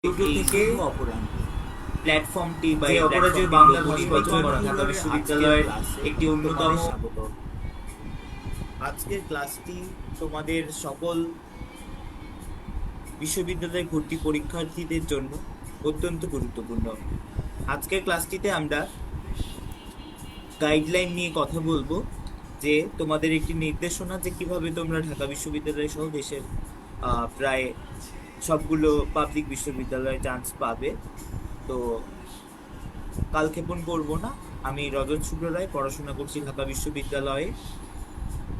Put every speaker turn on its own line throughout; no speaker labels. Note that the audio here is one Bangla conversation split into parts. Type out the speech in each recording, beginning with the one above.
ইউটিউব
এই
থেকে
শুভ অপরাহ্ন
প্ল্যাটফর্মটি বা
যে
এই
অপরাজেয়
প্ল্যাটফর্মটির
বাংলা
লোগো
ভাস্কর্য
নির্বাচন করা ঢাকা
কর্মসূচির আজকের
বিশ্ববিদ্যালয়ের
ক্লাসে
একটি অন্যতম।
তোমাদের স্বাগত। আজকের ক্লাসটি তোমাদের সকল বিশ্ববিদ্যালয়ে ভর্তি পরীক্ষার্থীদের জন্য অত্যন্ত গুরুত্বপূর্ণ। আজকের ক্লাসটিতে আমরা গাইডলাইন নিয়ে কথা বলবো, যে তোমাদের একটি নির্দেশনা যে কিভাবে তোমরা ঢাকা বিশ্ববিদ্যালয় সহ দেশের প্রায় সবগুলো পাবলিক বিশ্ববিদ্যালয়ে চান্স পাবে। তো কালক্ষেপণ করব না, আমি রজত শুক্র রায়, পড়াশোনা করছি ঢাকা বিশ্ববিদ্যালয়ে।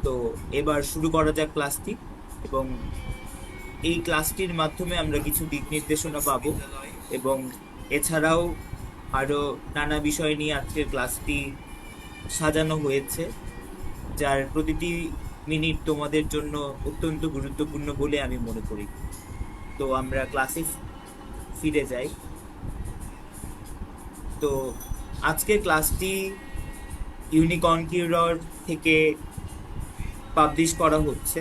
তো এবার শুরু করা যাক ক্লাসটি, এবং এই ক্লাসটির মাধ্যমে আমরা কিছু দিক নির্দেশনা পাবো, এবং এছাড়াও আরো নানা বিষয় নিয়ে আজকের ক্লাসটি সাজানো হয়েছে, যার প্রতিটি মিনিট তোমাদের জন্য অত্যন্ত গুরুত্বপূর্ণ বলে আমি মনে করি। তো আমরা ক্লাসে ফিরে যাই। তো আজকের ক্লাসটি ইউনিকর্ন কিউরর থেকে পাবলিশ করা হচ্ছে।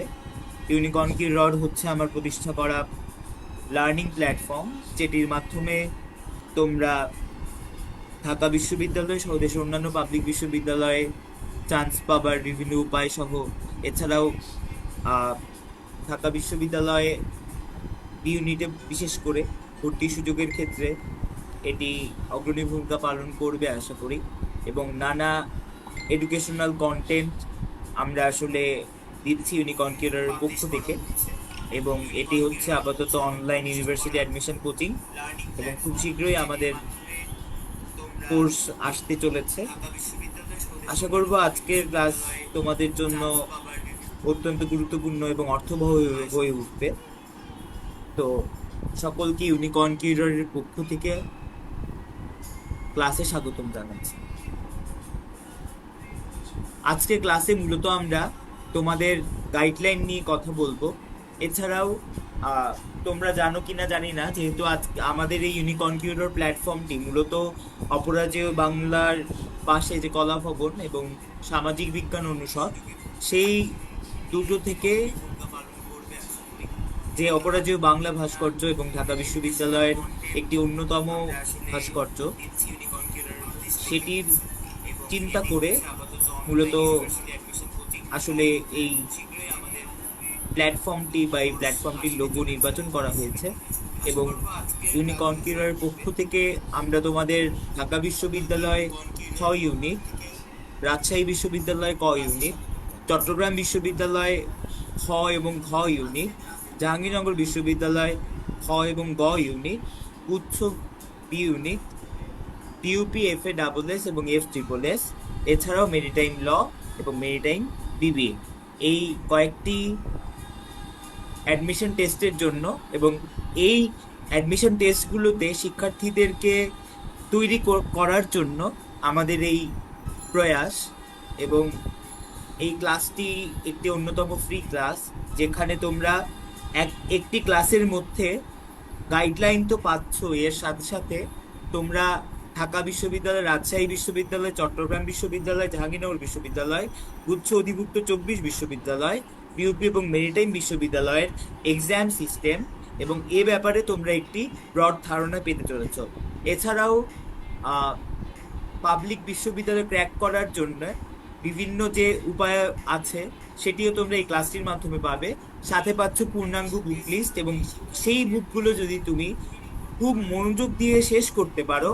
ইউনিকর্ন কিউরর হচ্ছে আমার প্রতিষ্ঠা করা লার্নিং প্ল্যাটফর্ম, যেটির মাধ্যমে তোমরা ঢাকা বিশ্ববিদ্যালয় সহ দেশের অন্যান্য পাবলিক বিশ্ববিদ্যালয়ে চান্স পাবার বিভিন্ন উপায় সহ, এছাড়াও আহ, ঢাকা বিশ্ববিদ্যালয়ে ইউনিটে বিশেষ করে ভর্তি সুযোগের ক্ষেত্রে এটি অগ্রণী ভূমিকা পালন করবে আশা করি। এবং নানা এডুকেশনাল কন্টেন্ট আমরা আসলে দিচ্ছি ইউনিকর্ন কিউরের পক্ষ থেকে, এবং এটি হচ্ছে আপাতত অনলাইন ইউনিভার্সিটি অ্যাডমিশন কোচিং, এবং খুব শীঘ্রই আমাদের কোর্স আসতে চলেছে। আশা করব আজকের ক্লাস তোমাদের জন্য অত্যন্ত গুরুত্বপূর্ণ এবং অর্থবহ হয়ে উঠবে। তো সকলকে ইউনিকর্ন কিউরের পক্ষ থেকে ক্লাসে স্বাগতম জানাচ্ছি। আজকে ক্লাসে মূলত আমরা তোমাদের গাইডলাইন নিয়ে কথা বলবো। এছাড়াও আহ, তোমরা জানো কিনা জানি না, যেহেতু আজ আমাদের এই ইউনিকর্ন কিউরের প্ল্যাটফর্মটি মূলত অপরাজেয় বাংলার পাশে যে কলা ভবন এবং সামাজিক বিজ্ঞান অনুষদ, সেই দুটো থেকে যে অপরাজেয় বাংলা ভাস্কর্য এবং ঢাকা বিশ্ববিদ্যালয়ের একটি অন্যতম ভাস্কর্য, সেটির চিন্তা করে মূলত আসলে এই প্ল্যাটফর্মটি বা এই প্ল্যাটফর্মটির লোগো নির্বাচন করা হয়েছে। এবং ইউনিকর্ন কিউরের পক্ষ থেকে আমরা তোমাদের ঢাকা বিশ্ববিদ্যালয় খ ইউনিট, রাজশাহী বিশ্ববিদ্যালয় ক ইউনিট, চট্টগ্রাম বিশ্ববিদ্যালয় খ এবং ঘ ইউনিট, জাহাঙ্গীরনগর বিশ্ববিদ্যালয় খ এবং গ ইউনিট, গুচ্ছ বি ইউনিট, পিইউপি এফ এ ডাবল এস এবং এফ ট্রিপল এস, এছাড়াও মেরিটাইম ল এবং মেরিটাইম বিবিএ, এই কয়েকটি অ্যাডমিশন টেস্টের জন্য। এবং এই অ্যাডমিশন টেস্টগুলোতে শিক্ষার্থীদেরকে তৈরি করার জন্য আমাদের এই প্রয়াস। এবং এই ক্লাসটি একটি অন্যতম ফ্রি ক্লাস, যেখানে তোমরা একটি ক্লাসের মধ্যে গাইডলাইন তো পাচ্ছ, এর সাথে সাথে তোমরা ঢাকা বিশ্ববিদ্যালয়, রাজশাহী বিশ্ববিদ্যালয়, চট্টগ্রাম বিশ্ববিদ্যালয়, জাহাঙ্গীরনগর বিশ্ববিদ্যালয়, গুচ্ছ অধিভুক্ত 24 বিশ্ববিদ্যালয়, পিইউপি এবং মেরিটাইম বিশ্ববিদ্যালয়ের এক্সাম সিস্টেম এবং এ ব্যাপারে তোমরা একটি ব্রড ধারণা পেতে চলেছ। এছাড়াও পাবলিক বিশ্ববিদ্যালয় ক্র্যাক করার জন্য বিভিন্ন যে উপায় আছে, সেটিও তোমরা এই ক্লাসটির মাধ্যমে পাবে। সাথে পাচ্ছ পূর্ণাঙ্গ বুক লিস্ট, এবং সেই বুকগুলো যদি তুমি খুব মনোযোগ দিয়ে শেষ করতে পারো,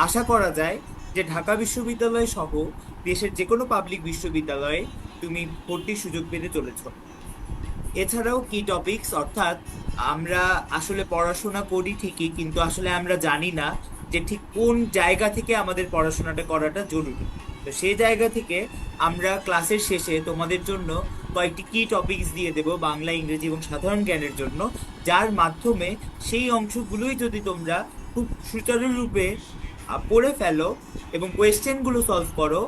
আশা করা যায় যে ঢাকা বিশ্ববিদ্যালয় সহ দেশের যে কোনো পাবলিক বিশ্ববিদ্যালয়ে তুমি ভর্তির সুযোগ পেতে চলেছ। এছাড়াও কি টপিকস, অর্থাৎ আমরা আসলে পড়াশোনা করি ঠিকই, কিন্তু আসলে আমরা জানি না যে ঠিক কোন জায়গা থেকে আমাদের পড়াশোনাটা করাটা জরুরি। তো সেই জায়গা থেকে আমরা ক্লাসের শেষে তোমাদের জন্য কয়েকটি কি টপিকস দিয়ে দেব বাংলা, ইংরেজি এবং সাধারণ জ্ঞানের জন্য, যার মাধ্যমে সেই অংশগুলোই যদি তোমরা খুব সুচারুরূপে পড়ে ফেলো এবং কোয়েশ্চেনগুলো সলভ করো,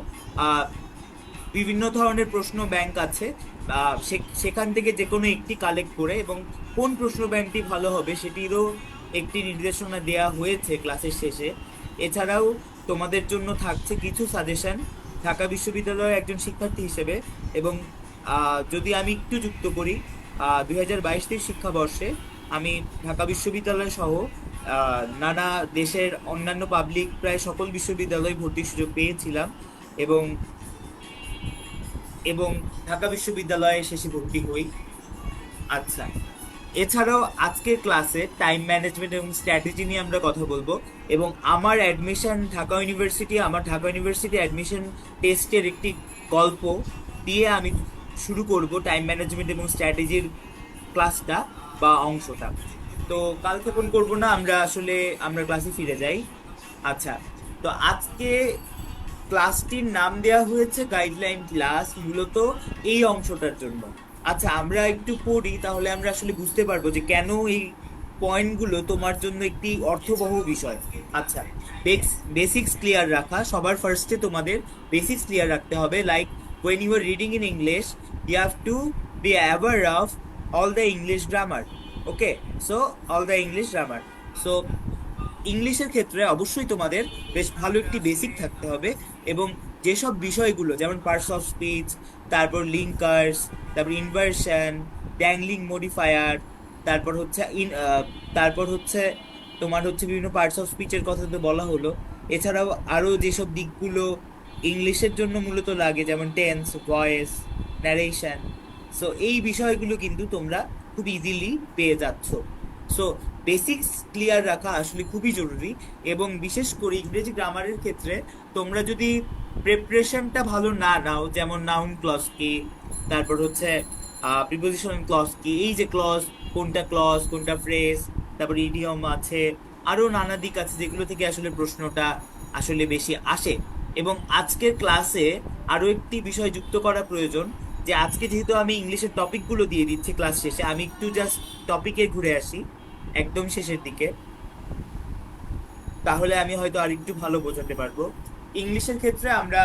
বিভিন্ন ধরনের প্রশ্ন ব্যাংক আছে, সেখান থেকে যে কোনো একটি কালেক্ট করে, এবং কোন প্রশ্ন ব্যাংকটি ভালো হবে সেটিরও একটি নির্দেশনা দেওয়া হয়েছে ক্লাসের শেষে। এছাড়াও তোমাদের জন্য থাকছে কিছু সাজেশন ঢাকা বিশ্ববিদ্যালয়ের একজন শিক্ষার্থী হিসেবে। এবং যদি আমি একটু যুক্ত করি, 2022-23 শিক্ষাবর্ষে আমি ঢাকা বিশ্ববিদ্যালয় সহ নানা দেশের অন্যান্য পাবলিক প্রায় সকল বিশ্ববিদ্যালয়ে ভর্তির সুযোগ পেয়েছিলাম এবং এবং ঢাকা বিশ্ববিদ্যালয়ে শেষে ভর্তি হই। আচ্ছা, এছাড়াও আজকের ক্লাসে টাইম ম্যানেজমেন্ট এবং স্ট্র্যাটেজি নিয়ে আমরা কথা বলবো এবং আমার ঢাকা ইউনিভার্সিটি অ্যাডমিশন টেস্টের একটি গল্প দিয়ে আমি শুরু করব টাইম ম্যানেজমেন্ট এবং স্ট্র্যাটেজির ক্লাসটা বা অংশটা। তো কালক্ষেপণ করব না, আমরা ক্লাসে ফিরে যাই। আচ্ছা, তো আজকে ক্লাসটির নাম দেওয়া হয়েছে গাইডলাইন ক্লাস, মূলত এই অংশটার জন্য। আচ্ছা, আমরা একটু পড়ি, তাহলে আমরা আসলে বুঝতে পারবো যে কেন এই পয়েন্টগুলো তোমার জন্য একটি অর্থবহ বিষয়। আচ্ছা, বেসিক্স ক্লিয়ার রাখা, সবার ফার্স্টে তোমাদের বেসিক্স ক্লিয়ার রাখতে হবে। Like when you are reading in English, you have to be aware of all the English grammar. Okay, so all the English grammar. So ইংলিশের ক্ষেত্রে অবশ্যই তোমাদের বেশ ভালো একটি বেসিক থাকতে হবে এবং যেসব বিষয়গুলো যেমন পার্টস অফ স্পিচ, তারপর লিঙ্কার্স, তারপর ইনভার্সন, ড্যাংলিং মডিফায়ার, তারপর হচ্ছে তারপর হচ্ছে তোমার হচ্ছে বিভিন্ন পার্টস অফ স্পিচের কথা তো বলা হলো। এছাড়াও আরও যেসব দিকগুলো ইংলিশের জন্য মূলত লাগে, যেমন টেন্স, ভয়েস, ন্যারেশন, সো এই বিষয়গুলো কিন্তু তোমরা খুব ইজিলি পেয়ে যাচ্ছ। সো বেসিক্স ক্লিয়ার রাখা আসলে খুবই জরুরি এবং বিশেষ করে ইংরেজি গ্রামারের ক্ষেত্রে তোমরা যদি প্রিপারেশনটা ভালো না নাও, যেমন নাউন ক্লজ কি, তারপর হচ্ছে প্রিপোজিশনাল ক্লজ কি, এই যে ক্লজ কোনটা ফ্রেজ, তারপর ইডিয়ম আছে, আরো নানা দিক আছে যেগুলো থেকে আসলে প্রশ্নটা আসলে বেশি আসে। এবং আজকের ক্লাসে আরো একটি বিষয় যুক্ত করা প্রয়োজন, যে আজকে যেহেতু আমি ইংলিশের টপিকগুলো দিয়ে দিচ্ছি ক্লাস শেষে, আমি একটু জাস্ট টপিকে ঘুরে আসি একদম শেষের দিকে, তাহলে আমি হয়তো আর একটু ভালো বোঝাতে পারবো। ইংলিশের ক্ষেত্রে আমরা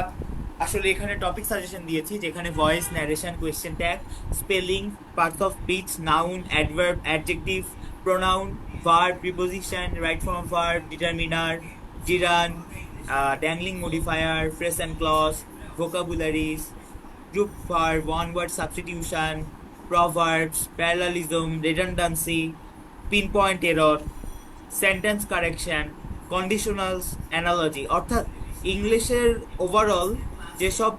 আসলে এখানে টপিক সাজেশন দিয়েছি, যেখানে voice, narration, question tag, spelling, parts of speech, noun, adverb, adjective, pronoun, verb, preposition, right form of verb, determiner, gerund, dangling modifier, phrase and clause, vocabularies, group verb, one word substitution, proverbs, parallelism, redundancy, pinpoint error, sentence correction, conditionals, analogy. অর্থাৎ ইংলিশের ওভারঅল যেসব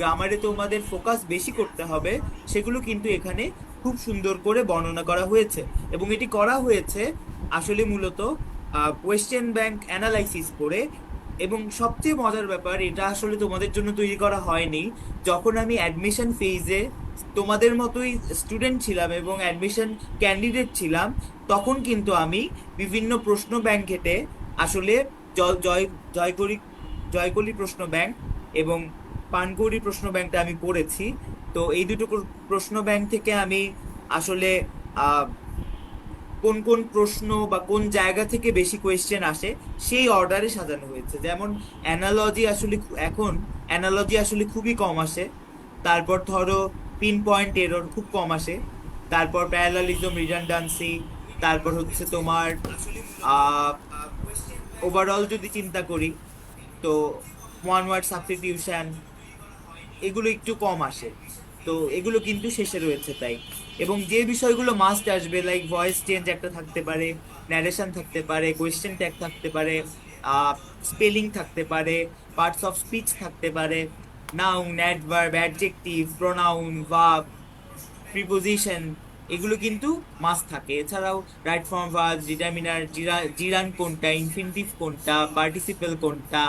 গ্রামারে তোমাদের ফোকাস বেশি করতে হবে, সেগুলো কিন্তু এখানে খুব সুন্দর করে বর্ণনা করা হয়েছে এবং এটি করা হয়েছে আসলে মূলত কোয়েশ্চেন ব্যাংক অ্যানালাইসিস করে। এবং সবচেয়ে মজার ব্যাপার, এটা আসলে তোমাদের জন্য তৈরি করা হয়নি। যখন আমি অ্যাডমিশন ফেজে তোমাদের মতোই স্টুডেন্ট ছিলাম এবং অ্যাডমিশন ক্যান্ডিডেট ছিলাম, তখন কিন্তু আমি বিভিন্ন প্রশ্ন ব্যাংক ঘেটে আসলে জয় জয় জয়করি জয়কলি প্রশ্ন ব্যাংক এবং পানকৌড়ি প্রশ্ন ব্যাংকটা আমি পড়েছি। তো এই দুটো প্রশ্ন ব্যাংক থেকে আমি আসলে আহ, কোন কোন প্রশ্ন বা কোন জায়গা থেকে বেশি কোয়েশ্চেন আসে সেই অর্ডারে সাজানো হয়েছে। যেমন অ্যানালজি আসলে খুবই কম আসে, তারপর ধরো পিন পয়েন্ট এরর খুব কম আসে, তারপর প্যারালালিজম, রিডান্ডেন্সি, তারপর হচ্ছে তোমার ওভারঅল যদি চিন্তা করি তো ওয়ান ওয়ার্ড সাবস্টিটিউশন, এগুলো একটু কম আসে। তো এগুলো কিন্তু শেষে রয়েছে তাই। এবং যে বিষয়গুলো মাস্ট আসবে, লাইক ভয়েস চেঞ্জ একটা থাকতে পারে, ন্যারেশন থাকতে পারে, কোয়েশ্চেন ট্যাগ থাকতে পারে, স্পেলিং থাকতে পারে, পার্টস অফ স্পিচ থাকতে পারে, noun, adverb, adjective, pronoun, verb, preposition, এগুলো কিন্তু মাস্ট থাকে। এছাড়াও রাইট ফর্ম ভার্ব, ডিটারমিনার, জিরান কোনটা, ইনফিনিটিভ কোনটা, পার্টিসিপেল কোনটা,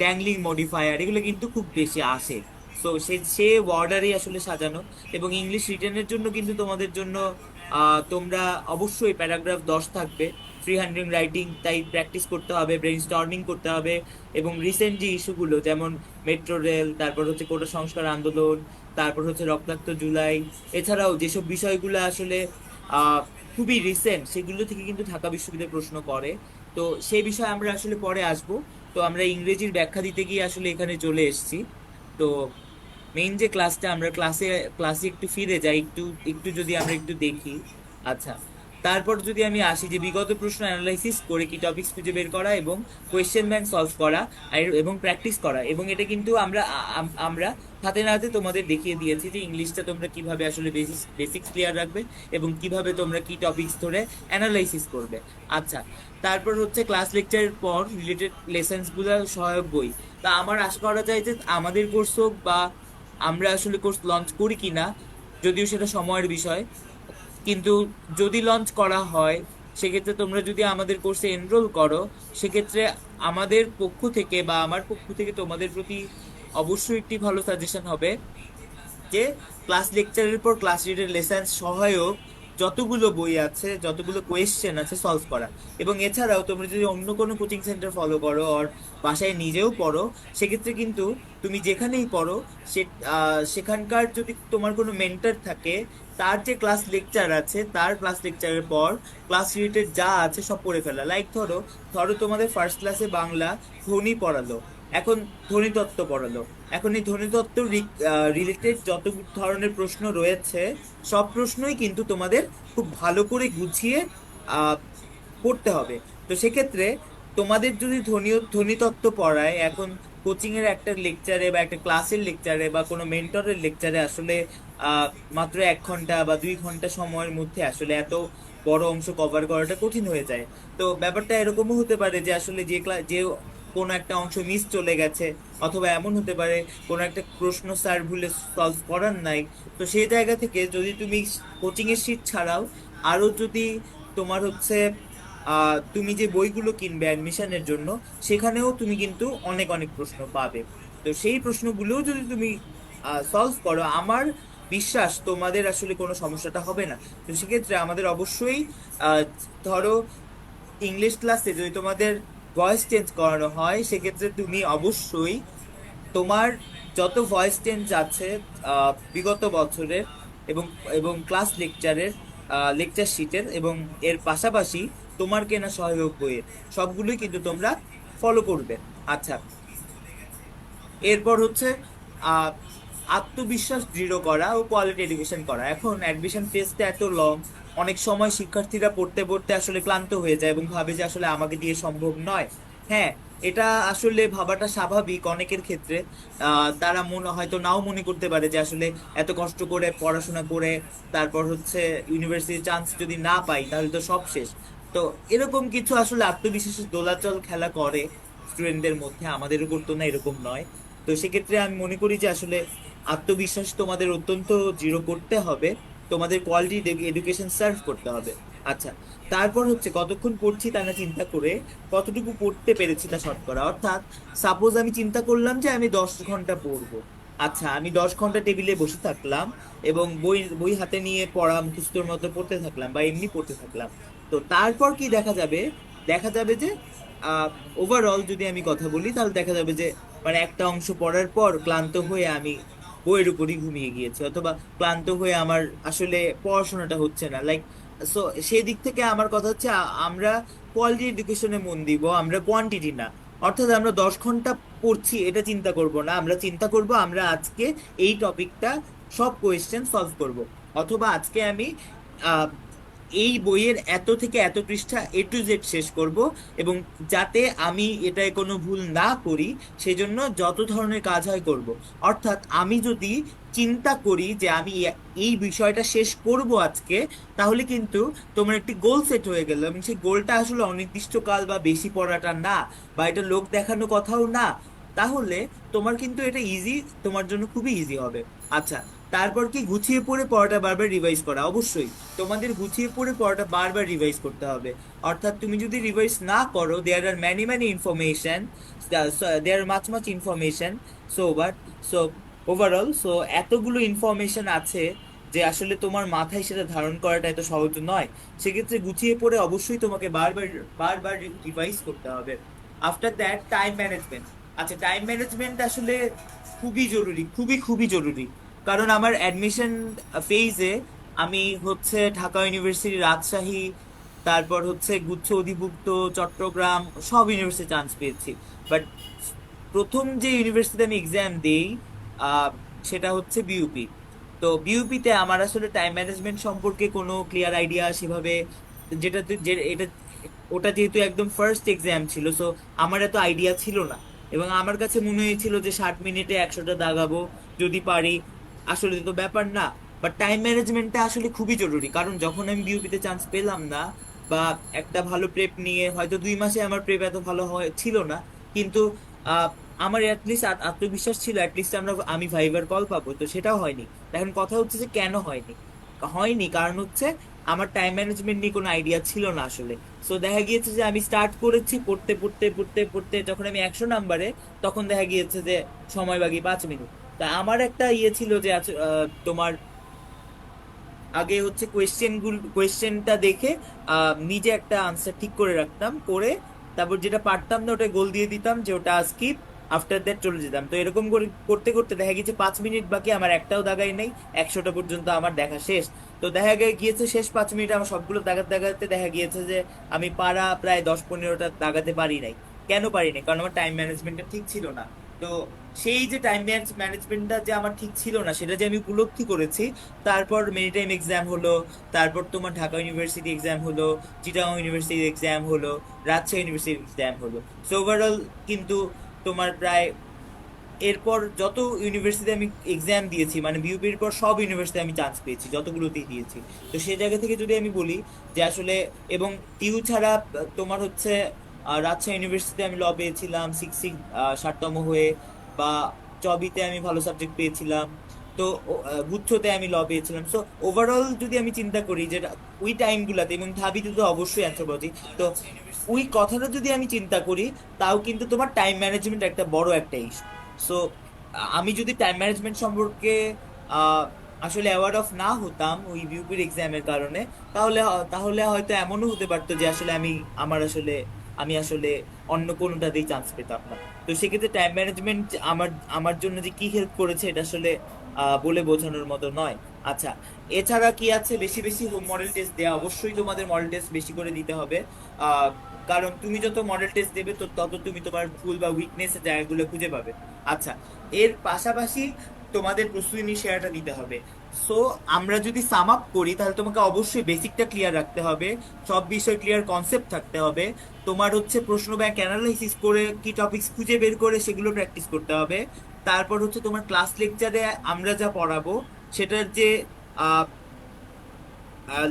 ড্যাংলিং মডিফায়ার, এগুলো কিন্তু খুব বেশি আসে। সো সে অর্ডারই আসলে সাজানো। এবং ইংলিশ রিটেনের জন্য কিন্তু তোমাদের জন্য তোমরা অবশ্যই প্যারাগ্রাফ 10 থাকবে, ফ্রি হ্যান্ডিং রাইটিং তাই প্র্যাকটিস করতে হবে, ব্রেন স্টর্মিং করতে হবে। এবং রিসেন্ট যে ইস্যুগুলো, যেমন মেট্রো রেল, তারপর হচ্ছে কোটা সংস্কার আন্দোলন, তারপর হচ্ছে রক্তাক্ত জুলাই, এছাড়াও যেসব বিষয়গুলো আসলে আহ, খুবই রিসেন্ট, সেগুলো থেকে কিন্তু ঢাকা বিশ্ববিদ্যালয় প্রশ্ন করে। তো সেই বিষয়ে আমরা আসলে পরে আসবো। তো আমরা ইংরেজির ব্যাখ্যা দিতে গিয়ে আসলে এখানে চলে এসেছি। তো মেইন যে ক্লাসটা, আমরা ক্লাসে ক্লাসে একটু ফিরে যাই, একটু একটু যদি আমরা একটু দেখি। আচ্ছা, তারপর যদি আমি আসি যে বিগত প্রশ্ন অ্যানালাইসিস করে কি টপিকস খুঁজে বের করা এবং কোয়েশ্চেন ব্যাংক সলভ করা এবং প্র্যাকটিস করা, এবং এটা কিন্তু আমরা হাতে নাতে তোমাদের দেখিয়ে দিয়েছি যে ইংলিশটা তোমরা কিভাবে আসলে বেসিক্স ক্লিয়ার রাখবে এবং কিভাবে তোমরা কি টপিকস ধরে অ্যানালাইসিস করবে। আচ্ছা, তারপর হচ্ছে ক্লাস লেকচারের পর রিলেটেড লেসেন্স গুলো সহায়ক বই। তা আমার আশা করা যায় যে আমাদের কোর্স হোক বা আমরা আসলে কোর্স লঞ্চ করি কিনা, যদিও সেটা সময়ের বিষয়, কিন্তু যদি লঞ্চ করা হয় সেক্ষেত্রে তোমরা যদি আমাদের কোর্সে এনরোল করো, সেক্ষেত্রে আমাদের পক্ষ থেকে বা আমার পক্ষ থেকে তোমাদের প্রতি অবশ্যই একটি ভালো সাজেশন হবে যে ক্লাস লেকচারের পর ক্লাস রিডের লেসন সহায়ক যতগুলো বই আছে, যতগুলো কোয়েশ্চেন আছে সলভ করা। এবং এছাড়াও তোমরা যদি অন্য কোনো কোচিং সেন্টার ফলো করো আর বাসায় নিজেও পড়ো, সেক্ষেত্রে কিন্তু তুমি যেখানেই পড়ো সেখানকার যদি তোমার কোনো মেন্টর থাকে, তার যে ক্লাস লেকচার আছে তার ক্লাস লেকচারের পর ক্লাস রিলেটেড যা আছে সব পড়ে ফেলা। লাইক ধরো ধরো তোমাদের ফার্স্ট ক্লাসে বাংলা ধ্বনি পড়ালো, এখন ধ্বনিতত্ত্ব পড়ালো। এখন এই ধ্বনিতত্ত্ব রিলেটেড যত ধরনের প্রশ্ন রয়েছে সব প্রশ্নই কিন্তু তোমাদের খুব ভালো করে গুছিয়ে আহ, পড়তে হবে। তো সেক্ষেত্রে তোমাদের যদি ধ্বনিতত্ত্ব পড়ায়, এখন কোচিং এর একটা লেকচারে বা একটা ক্লাসের লেকচারে বা কোনো মেন্টরের লেকচারে আসলে আহ, মাত্র 1 ঘন্টা বা 2 ঘন্টা সময়ের মধ্যে আসলে এত বড় অংশ কভার করাটা কঠিন হয়ে যায়। তো ব্যাপারটা এরকমও হতে পারে যে আসলে যে কোনো একটা অংশ মিস চলে গেছে, অথবা এমন হতে পারে কোনো একটা প্রশ্ন স্যার ভুলে সলভ করার নাই। তো সেই জায়গা থেকে যদি তুমি কোচিং এর শীট ছাড়াও আরো যদি তোমার হচ্ছে তুমি যে বইগুলো কিনবে অ্যাডমিশনের জন্য, সেখানেও তুমি কিন্তু অনেক অনেক প্রশ্ন পাবে। তো সেই প্রশ্নগুলোও যদি তুমি সলভ করো, আমার বিশ্বাস তোমাদের আসলে কোনো সমস্যাটা হবে না। তো সেক্ষেত্রে আমাদের অবশ্যই আহ, ধরো ইংলিশ ক্লাসে যদি তোমাদের ভয়েস চেঞ্জ করানো হয়, সেক্ষেত্রে তুমি অবশ্যই তোমার যত ভয়েস চেঞ্জ আছে বিগত বছরের এবং এবং ক্লাস লেকচারের লেকচার শিটের এবং এর পাশাপাশি তোমার কেনা সহায়ক বইয়ের সবগুলোই কিন্তু তোমরা ফলো করবে। আচ্ছা, এরপর হচ্ছে আহ আত্মবিশ্বাস দৃঢ় করা ও কোয়ালিটি এডুকেশন করা। এখন অ্যাডমিশন ফেজটা এত লং, অনেক সময় শিক্ষার্থীরা পড়তে পড়তে আসলে ক্লান্ত হয়ে যায় এবং ভাবে যে আসলে আমাকে দিয়ে সম্ভব নয়। হ্যাঁ, এটা আসলে ভাবাটা স্বাভাবিক অনেকের ক্ষেত্রে। তারা হয়তো নাও মনে করতে পারে যে আসলে এত কষ্ট করে পড়াশোনা করে তারপর হচ্ছে ইউনিভার্সিটি চান্স যদি না পাই তাহলে তো সব শেষ। তো এরকম কিছু আসলে আত্মবিশ্বাসের দোলাচল খেলা করে স্টুডেন্টদের মধ্যে, আমাদেরও করতো না এরকম নয়। তো সেক্ষেত্রে আমি মনে করি যে আসলে আত্মবিশ্বাস তোমাদের অত্যন্ত দৃঢ় করতে হবে, তোমাদের কোয়ালিটি এডুকেশন সার্ভ করতে হবে। আচ্ছা, তারপর হচ্ছে কতক্ষণ পড়ছি তা না চিন্তা করে কতটুকু পড়তে পেরেছি তা শর্ট করা। অর্থাৎ সাপোজ আমি চিন্তা করলাম যে আমি 10 ঘন্টা পড়বো। আচ্ছা, আমি 10 ঘন্টা টেবিলে বসে থাকলাম এবং বই বই হাতে নিয়ে পড়া মুখস্থর মতো পড়তে থাকলাম বা এমনি পড়তে থাকলাম। তো তারপর কি দেখা যাবে? দেখা যাবে যে ওভারঅল যদি আমি কথা বলি তাহলে দেখা যাবে যে মানে একটা অংশ পড়ার পর ক্লান্ত হয়ে আমি বইয়ের উপরই ঘুমিয়ে গিয়েছি, অথবা ক্লান্ত হয়ে আমার আসলে পড়াশোনাটা হচ্ছে না। লাইক, সো সেই দিক থেকে আমার কথা হচ্ছে আমরা কোয়ালিটি এডুকেশনে মন দিব, আমরা কোয়ান্টিটি না। অর্থাৎ আমরা 10 ঘন্টা পড়ছি এটা চিন্তা করব না, আমরা চিন্তা করব আমরা আজকে এই টপিকটা সব কোয়েশ্চেন সলভ করব, অথবা আজকে আমি আহ, এই বইয়ের এত থেকে এত পৃষ্ঠা A to Z শেষ করব, এবং যাতে আমি এটায় কোনো ভুল না করি সেজন্য যত ধরনের কাজ হয় করব। অর্থাৎ আমি যদি চিন্তা করি যে আমি এই বিষয়টা শেষ করব আজকে, তাহলে কিন্তু তোমার একটি গোল সেট হয়ে গেল, এবং সেই গোলটা আসলে অনির্দিষ্টকাল বা বেশি পড়াটা না, বা এটা লোক দেখানো কথাও না। তাহলে তোমার কিন্তু এটা ইজি, তোমার জন্য খুবই ইজি হবে। আচ্ছা, তারপর কি গুছিয়ে পড়ে পড়াটা বারবার রিভাইজ করা। অবশ্যই তোমাদের গুছিয়ে পড়ে পড়াটা বারবার রিভাইজ করতে হবে। অর্থাৎ তুমি যদি রিভাইজ না করো, there are many many information, there much much information, so but so overall so এতগুলো ইনফরমেশন আছে যে আসলে তোমার মাথায় সেটা ধারণ করাটা এত সহজ নয়। সেক্ষেত্রে গুছিয়ে পড়ে অবশ্যই তোমাকে বারবার বারবার রিভাইজ করতে হবে। After that time management. আচ্ছা, টাইম ম্যানেজমেন্ট আসলে খুবই জরুরি, খুবই খুবই জরুরি। কারণ আমার অ্যাডমিশন ফেজে আমি হচ্ছে ঢাকা ইউনিভার্সিটি, রাজশাহী, তারপর হচ্ছে গুচ্ছ অধিভুক্ত চট্টগ্রাম, সব ইউনিভার্সিটি চান্স পেয়েছি। বাট প্রথম যে ইউনিভার্সিটিতে আমি এক্সাম দিই আহ, সেটা হচ্ছে বিইউপি। তো বিইউপিতে আমার আসলে টাইম ম্যানেজমেন্ট সম্পর্কে কোনো ক্লিয়ার আইডিয়া সেভাবে যেটা এটা ওটা যেহেতু একদম ফার্স্ট এক্সাম ছিল, সো আমার এত আইডিয়া ছিল না, এবং আমার কাছে মনে হয়েছিল যে 60 মিনিটে 100টা দাগাবো যদি পারি। আসলে তো ব্যাপার না। বাট টাইম ম্যানেজমেন্টটা আসলে খুবই জরুরি, কারণ যখন আমি বিউপিতে চান্স পেলাম না, বা একটা ভালো প্রেপ নিয়ে, হয়তো 2 মাসে আমার প্রেপ এত ভালো ছিল না, কিন্তু আহ, আমার অ্যাটলিস্ট আত্মবিশ্বাস ছিল অ্যাটলিস্ট আমি ভাইবার কল পাবো, তো সেটাও হয়নি। এখন কথা হচ্ছে যে কেন হয়নি। হয়নি কারণ হচ্ছে আমার টাইম ম্যানেজমেন্ট নিয়ে কোনো আইডিয়া ছিল না আসলে। সো দেখা গিয়েছে যে আমি স্টার্ট করেছি পড়তে পড়তে পড়তে পড়তে, যখন আমি 100 নাম্বারে, তখন দেখা গিয়েছে যে সময় বাকি 5 মিনিট। তা আমার একটা ইয়ে ছিল যে তোমার আগে হচ্ছে কোয়েশ্চেনটা দেখে নিজে একটা আনসার ঠিক করে রাখতাম, করে তারপর যেটা পারতাম না ওটা গোল দিয়ে দিতাম যে ওটা স্কিপ, আফটার দ্যাট চলে যেতাম। তো এরকম করে করতে করতে দেখা গেছে 5 মিনিট বাকি, আমার একটাও দাগাই নেই, 100টা পর্যন্ত আমার দেখা শেষ। তো দেখা গিয়েছে শেষ 5 মিনিট আমার সবগুলো দাগাতে দাগাতে দেখা গিয়েছে যে আমি পারা প্রায় 10-15টা দাগাতে পারি নাই। কেন পারি নাই? কারণ আমার টাইম ম্যানেজমেন্টটা ঠিক ছিল না। তো সেই যে টাইম ম্যানেজমেন্টটা যে আমার ঠিক ছিল না, সেটা যে আমি উপলব্ধি করেছি, তারপর মেনি টাইম এক্সাম হলো, তারপর তোমার ঢাকা ইউনিভার্সিটি এক্সাম হলো, চিটাগং ইউনিভার্সিটি এক্সাম হলো, রাজশাহী ইউনিভার্সিটি এক্সাম হলো। সো ওভারঅল কিন্তু তোমার প্রায় এরপর যত ইউনিভার্সিটি আমি এক্সাম দিয়েছি, মানে বিউপির পর সব ইউনিভার্সিটি আমি চান্স পেয়েছি, যতগুলোতেই দিয়েছি। তো সেই জায়গা থেকে যদি আমি বলি যে আসলে, এবং টিউ ছাড়া তোমার হচ্ছে রাজশাহী ইউনিভার্সিটিতে আমি ল পেয়েছিলাম 60তম হয়ে, বা চবিতে আমি ভালো সাবজেক্ট পেয়েছিলাম। তো গুচ্ছতে আমি ল পেয়েছিলাম। সো ওভারঅল যদি আমি চিন্তা করি যে ওই টাইম গুলাতে, এবং ঢাবিতে তো অবশ্যই অ্যানথ্রোপলজি, তো ওই কথাটা যদি আমি চিন্তা করি, তাও কিন্তু তোমার টাইম ম্যানেজমেন্ট একটা বড় একটা ইস্যু। সো আমি যদি টাইম ম্যানেজমেন্ট সম্পর্কে আহ, আসলে অ্যাওয়ার্ড অফ না হতাম ওই বিউপির এক্সামের কারণে, তাহলে হয়তো এমনও হতে পারতো যে আসলে আমি আসলে অন্য কোনোটাতেই চান্স পেতাম না। তো সেক্ষেত্রে টাইম ম্যানেজমেন্ট আমার আমার জন্য যে কি হেল্প করেছে, এটা আসলে বলে বোঝানোর মতো নয়। আচ্ছা, এছাড়া কি আছে? বেশি বেশি মডেল টেস্ট দেওয়া, অবশ্যই তোমাদের মডেল টেস্ট বেশি করে দিতে হবে। আহ, কারণ তুমি যত মডেল টেস্ট দেবে, তো তত তুমি তোমার ভুল বা উইকনেস জায়গাগুলো খুঁজে পাবে। আচ্ছা, এর পাশাপাশি তোমাদের প্রস্তুতি নিয়ে শেয়ারটা দিতে হবে। সো আমরা যদি সাম আপ করি, তাহলে তোমাকে অবশ্যই বেসিকটা ক্লিয়ার রাখতে হবে, সব বিষয় ক্লিয়ার কনসেপ্ট থাকতে হবে, তোমার হচ্ছে প্রশ্ন ব্যাংক অ্যানালাইসিস করে কি টপিকস খুঁজে বের করে সেগুলো প্র্যাকটিস করতে হবে। তারপর হচ্ছে তোমার ক্লাস লেকচারে আমরা যা পড়াবো, সেটার যে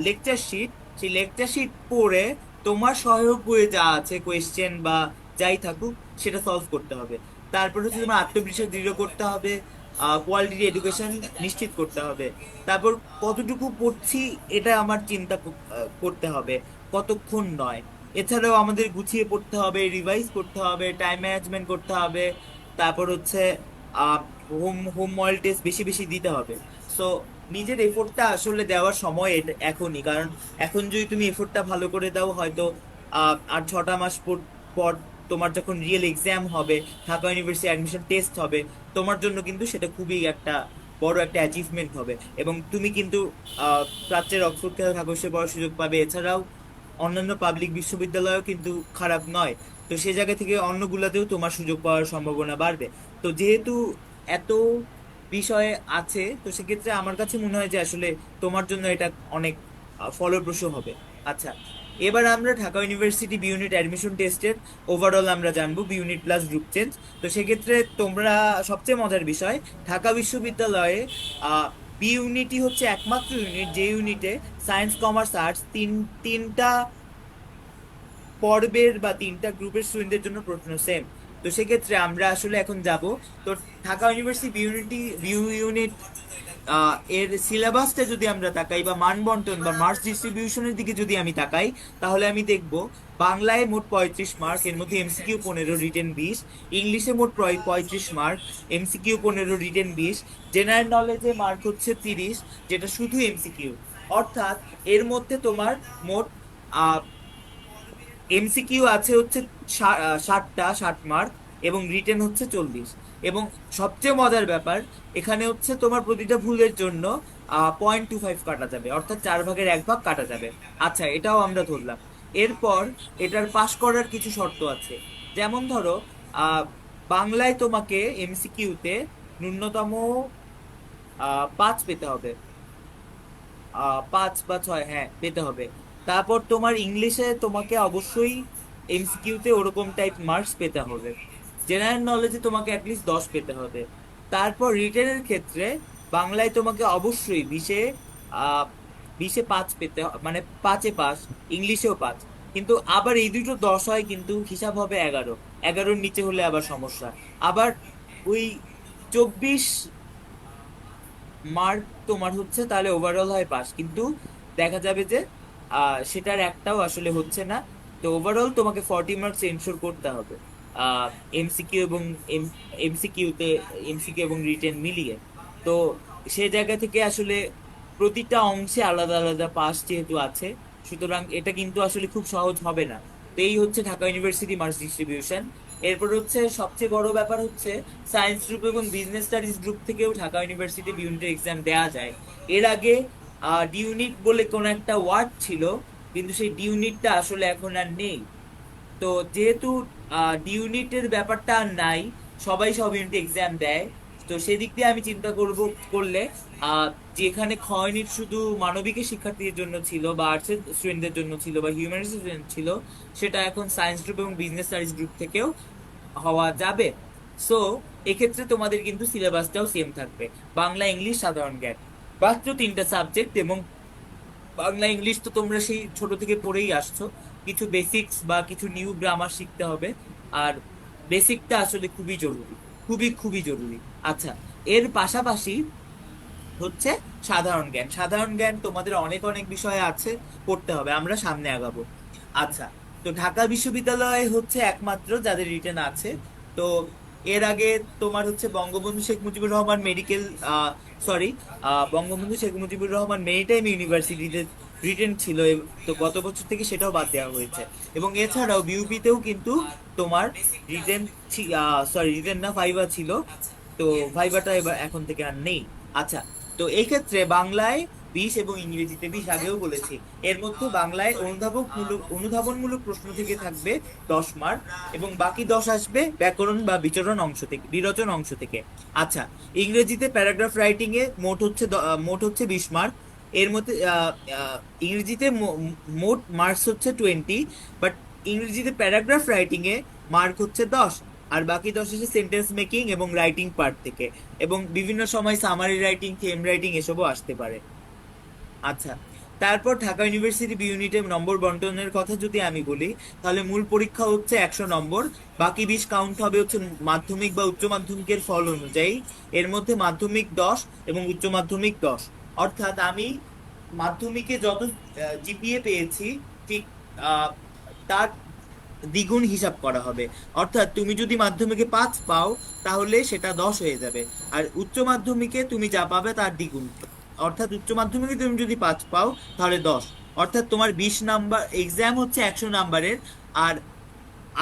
লেকচার শিট, সেই লেকচার শিট পড়ে তোমার সহায়ক বইয়ে যা আছে কোয়েশ্চেন বা যাই থাকুক, সেটা সলভ করতে হবে। তারপর হচ্ছে তোমার আত্মবিশ্বাস দৃঢ় করতে হবে, কোয়ালিটি এডুকেশন নিশ্চিত করতে হবে। তারপর কতটুকু পড়ছি এটা আমার চিন্তা করতে হবে, কতক্ষণ নয়। এছাড়াও আমাদের গুছিয়ে পড়তে হবে, রিভাইজ করতে হবে, টাইম ম্যানেজমেন্ট করতে হবে। তারপর হচ্ছে আহ হোম হোম মডেল টেস্ট বেশি বেশি দিতে হবে। সো নিজের এফোর্টটা আসলে দেওয়ার সময় এখনই, কারণ এখন যদি তুমি এফোর্টটা ভালো করে দাও, হয়তো আর 6টা মাস পর তোমার যখন রিয়েল এক্সাম হবে, ঢাকা ইউনিভার্সিটি অ্যাডমিশন টেস্ট হবে, তোমার জন্য কিন্তু সেটা খুবই একটা বড় একটা অ্যাচিভমেন্ট হবে। এবং তুমি কিন্তু প্রাচ্যের অক্সফোর্ড কাগজে পড়ার সুযোগ পাবে। এছাড়াও অন্যান্য পাবলিক বিশ্ববিদ্যালয়ও কিন্তু খারাপ নয়। তো সে জায়গা থেকে অন্যগুলোতেও তোমার সুযোগ পাওয়ার সম্ভাবনা বাড়বে। তো যেহেতু এত বিষয় আছে, তো সেক্ষেত্রে আমার কাছে মনে হয় যে আসলে তোমার জন্য এটা অনেক ফলপ্রসূ হবে। আচ্ছা, এবার আমরা Dhaka university B unit admission টেস্টের ওভারঅল আমরা জানবো, B unit plus group change. তো সেক্ষেত্রে তোমরা, সবচেয়ে মজার বিষয়, ঢাকা বিশ্ববিদ্যালয়ে বি ইউনিটই হচ্ছে একমাত্র ইউনিট যে ইউনিটে সায়েন্স কমার্স আর্টস তিনটা পর্বের বা তিনটা গ্রুপের স্টুডেন্টদের জন্য প্রশ্ন সেম। তো সেক্ষেত্রে আমরা আসলে এখন যাব। তো ঢাকা ইউনিভার্সিটি বিউ ইউনিট এর সিলেবাসটা যদি আমরা তাকাই, বা মান বন্টন বা মার্কস ডিস্ট্রিবিউশনের দিকে যদি আমি তাকাই, তাহলে আমি দেখব বাংলায় মোট 35 মার্ক, এর মধ্যে এমসিকিউ 15, রিটেন 20। ইংলিশে মোট 35 মার্ক, এমসিকিউ 15, রিটেন 20। জেনারেল নলেজে মার্ক হচ্ছে 30, যেটা শুধু এমসিকিউ। অর্থাৎ এর মধ্যে তোমার মোট এমসিকিউ আছে হচ্ছে 60মার্ক, এবং রিটেন হচ্ছে 40। এবং সবচেয়ে মজার ব্যাপার, এখানে হচ্ছে তোমার প্রতিটা ভুলের জন্য 0.25 কাটা যাবে, অর্থাৎ 4/1 কাটা যাবে। আচ্ছা, এটাও আমরা ধরলাম। এরপর এটার পাশ করার কিছু শর্ত আছে। যেমন ধরো, আহ, বাংলায় তোমাকে এমসিকিউতে ন্যূনতম 5 পেতে হবে, 5 বা 6, হ্যাঁ পেতে হবে। তারপর তোমার ইংলিশে তোমাকে অবশ্যই এমসিকিউতে ওরকম টাইপ মার্কস পেতে হবে। জেনারেল নলেজে তোমাকে অ্যাটলিস্ট 10 পেতে হবে। তারপর রিটেনের ক্ষেত্রে বাংলায় তোমাকে অবশ্যই 20-এ 5 পেতে মানে 5-এ পাস, ইংলিশেও 5। কিন্তু আবার এই দুটো 10 হয় কিন্তু হিসাব হবে 11, 11-র নিচে হলে আবার সমস্যা। আবার ওই 24 মার্ক তোমার হচ্ছে তাহলে ওভারঅল হয় পাস, কিন্তু দেখা যাবে যে সেটার একটাও আসলে হচ্ছে না। তো ওভারঅল তোমাকে 40 মার্কস এনশোর করতে হবে আহ এমসিকিউ এবং এমসিকিউতে, এমসিকিউ এবং রিটেন মিলিয়ে। তো সে জায়গা থেকে আসলে প্রতিটা অংশে আলাদা আলাদা পাস যেহেতু আছে, সুতরাং এটা কিন্তু আসলে খুব সহজ হবে না। তো এই হচ্ছে ঢাকা ইউনিভার্সিটি মার্কস ডিস্ট্রিবিউশন। এরপর হচ্ছে সবচেয়ে বড় ব্যাপার হচ্ছে সায়েন্স গ্রুপ এবং বিজনেস স্টাডিজ গ্রুপ থেকেও ঢাকা ইউনিভার্সিটি ইউনিটের এক্সাম দেওয়া যায়। এর আগে ডি ইউনিট বলে কোন একটা ওয়ার্ড ছিল, কিন্তু সেই ডি ইউনিটটা আসলে এখন আর নেই। তো যেহেতু ডি ইউনিটের ব্যাপারটা আর নাই, সবাই সব ইউনিট এক্সাম দেয়। তো সেদিক দিয়ে আমি চিন্তা করলে আহ, যেখানে খ ইউনিট শুধু মানবিকের শিক্ষার্থীদের জন্য ছিল বা আর্টসের স্টুডেন্টদের জন্য ছিল বা হিউম্যানিটিস স্টুডেন্ট ছিল, সেটা এখন সায়েন্স গ্রুপ এবং বিজনেস স্টাডিজ গ্রুপ থেকেও হওয়া যাবে। সো এক্ষেত্রে তোমাদের কিন্তু সিলেবাসটাও সেম থাকবে, বাংলা, ইংলিশ, সাধারণ জ্ঞান, মাত্র 3টা সাবজেক্ট। এবং বাংলা ইংলিশ তো তোমরা সেই ছোট থেকে পড়েই আসছো, কিছু বেসিক্স বা কিছু নিউ গ্রামার শিখতে হবে। আর বেসিকটা আসলে খুবই জরুরি, খুবই খুবই জরুরি। আচ্ছা, এর পাশাপাশি হচ্ছে সাধারণ জ্ঞান। সাধারণ জ্ঞান তোমাদের অনেক অনেক বিষয় আছে, পড়তে হবে, আমরা সামনে আগাবো। আচ্ছা, তো ঢাকা বিশ্ববিদ্যালয় হচ্ছে একমাত্র যাদের রিটেন আছে। তো এর আগে তোমার হচ্ছে Bangabandhu Sheikh Mujibur Rahman medical, sorry, Bangabandhu Sheikh Mujibur Rahman maritime ইউনিভার্সিটিতে রিটেন ছিল। তো গত বছর থেকে সেটাও বাদ দেওয়া হয়েছে। এবং এছাড়াও বিউপিতেও কিন্তু তোমার রিটেন, সরি রিটেন না, ভাইভা ছিল। তো ভাইভাটা এবার এখন থেকে আর নেই। আচ্ছা, তো এই ক্ষেত্রে বাংলায় 20 এবং ইংরেজিতে 20, আগেও বলেছি। এর মধ্যে বাংলায় অনুধাবনমূলক প্রশ্ন থেকে থাকবে 10 মার্ক, এবং বাকি 10 আসবে ব্যাকরণ বা বিচরণ অংশ থেকে, বিরচন অংশ থেকে। আচ্ছা, ইংরেজিতে প্যারাগ্রাফ রাইটিং এ মোট হচ্ছে 20 মার্ক। এর মধ্যে ইংরেজিতে মোট মার্কস হচ্ছে 20, বাট ইংরেজিতে প্যারাগ্রাফ রাইটিং এ মার্ক হচ্ছে 10। আর বাকি 10 হচ্ছে সেন্টেন্স মেকিং এবং রাইটিং পার্ট থেকে। এবং বিভিন্ন সময় সামারি রাইটিং, থেম রাইটিং এসবও আসতে পারে। আচ্ছা, তারপর ঢাকা ইউনিভার্সিটি বি ইউনিটের নম্বর বন্টনের কথা যদি আমি বলি, তাহলে মূল পরীক্ষা হচ্ছে 100 নম্বর। বাকি 20 কাউন্ট হবে হচ্ছে মাধ্যমিক বা উচ্চ মাধ্যমিকের ফল অনুযায়ী। এর মধ্যে মাধ্যমিক 10 এবং উচ্চ মাধ্যমিক 10। অর্থাৎ আমি মাধ্যমিকে যত জিপিএ পেয়েছি, ঠিক আহ, তার দ্বিগুণ হিসাব করা হবে। অর্থাৎ তুমি যদি মাধ্যমিকে 5 পাও, তাহলে সেটা 10 হয়ে যাবে। আর উচ্চ মাধ্যমিকে তুমি যা পাবে তার দ্বিগুণ। অর্থাৎ উচ্চ মাধ্যমিকে তুমি যদি 5 পাও, তাহলে 10। অর্থাৎ তোমার 20 নাম্বার এক্সাম হচ্ছে 100 নাম্বারের। আর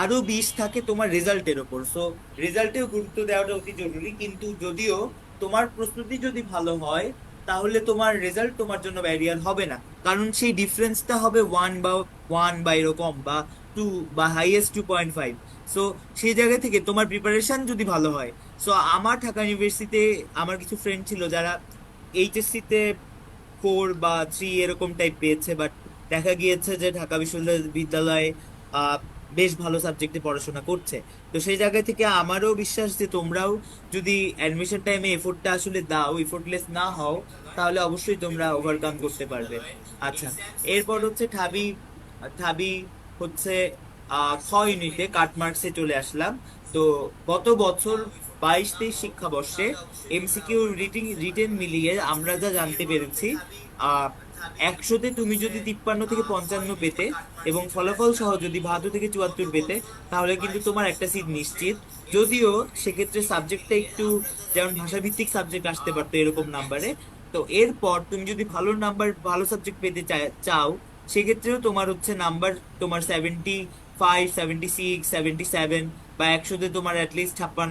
আরো 20 থাকে তোমার রেজাল্টের ওপর। সো রেজাল্টেও গুরুত্ব দেওয়াটা অতি জরুরি। কিন্তু যদিও তোমার প্রস্তুতি যদি ভালো হয়, তাহলে তোমার রেজাল্ট তোমার জন্য ব্যারিয়ার হবে না, কারণ সেই ডিফারেন্সটা হবে 1 বা এরকম, বা 2, বা হাইয়েস্ট 2.5। সো সেই জায়গা থেকে তোমার প্রিপারেশন যদি ভালো হয়। সো আমার ঢাকা ইউনিভার্সিটিতে আমার কিছু ফ্রেন্ড ছিল যারা এইচএসসি তে 4 বা 3 এরকম টাইপ পেয়েছে, বাট দেখা গিয়েছে যে ঢাকা বিশ্ববিদ্যালয়ে বেশ ভালো সাবজেক্টে পড়াশোনা করছে। তো সেই জায়গা থেকে আমারও বিশ্বাস যে তোমরাও যদি অ্যাডমিশন টাইমে এফোর্টটা আসলে দাও, এফোর্টলেস না হও, তাহলে অবশ্যই তোমরা ওভারকাম করতে পারবে। আচ্ছা, এরপর হচ্ছে ঢাবি। ঢাবি হচ্ছে খ ইউনিটে কাটমার্কসে চলে আসলাম। তো গত বছর 22-23 শিক্ষাবর্ষে এমসিকিউ রিটেন মিলিয়ে আমরা যা জানতে পেরেছি, 100-তে তুমি যদি 53 থেকে 55 পেতে এবং ফলাফল সহ যদি 72 থেকে 74 পেতে, তাহলে কিন্তু তোমার একটা সিট নিশ্চিত। যদিও সেক্ষেত্রে সাবজেক্টটা একটু, যেমন ভাষাভিত্তিক সাবজেক্ট আসতে পারতো এরকম নাম্বারে। তো এরপর তুমি যদি ভালো সাবজেক্ট পেতে চাও, সেক্ষেত্রেও তোমার হচ্ছে নাম্বার, তোমার 75, 76, 77, বা 100-তে তোমার অ্যাটলিস্ট 56,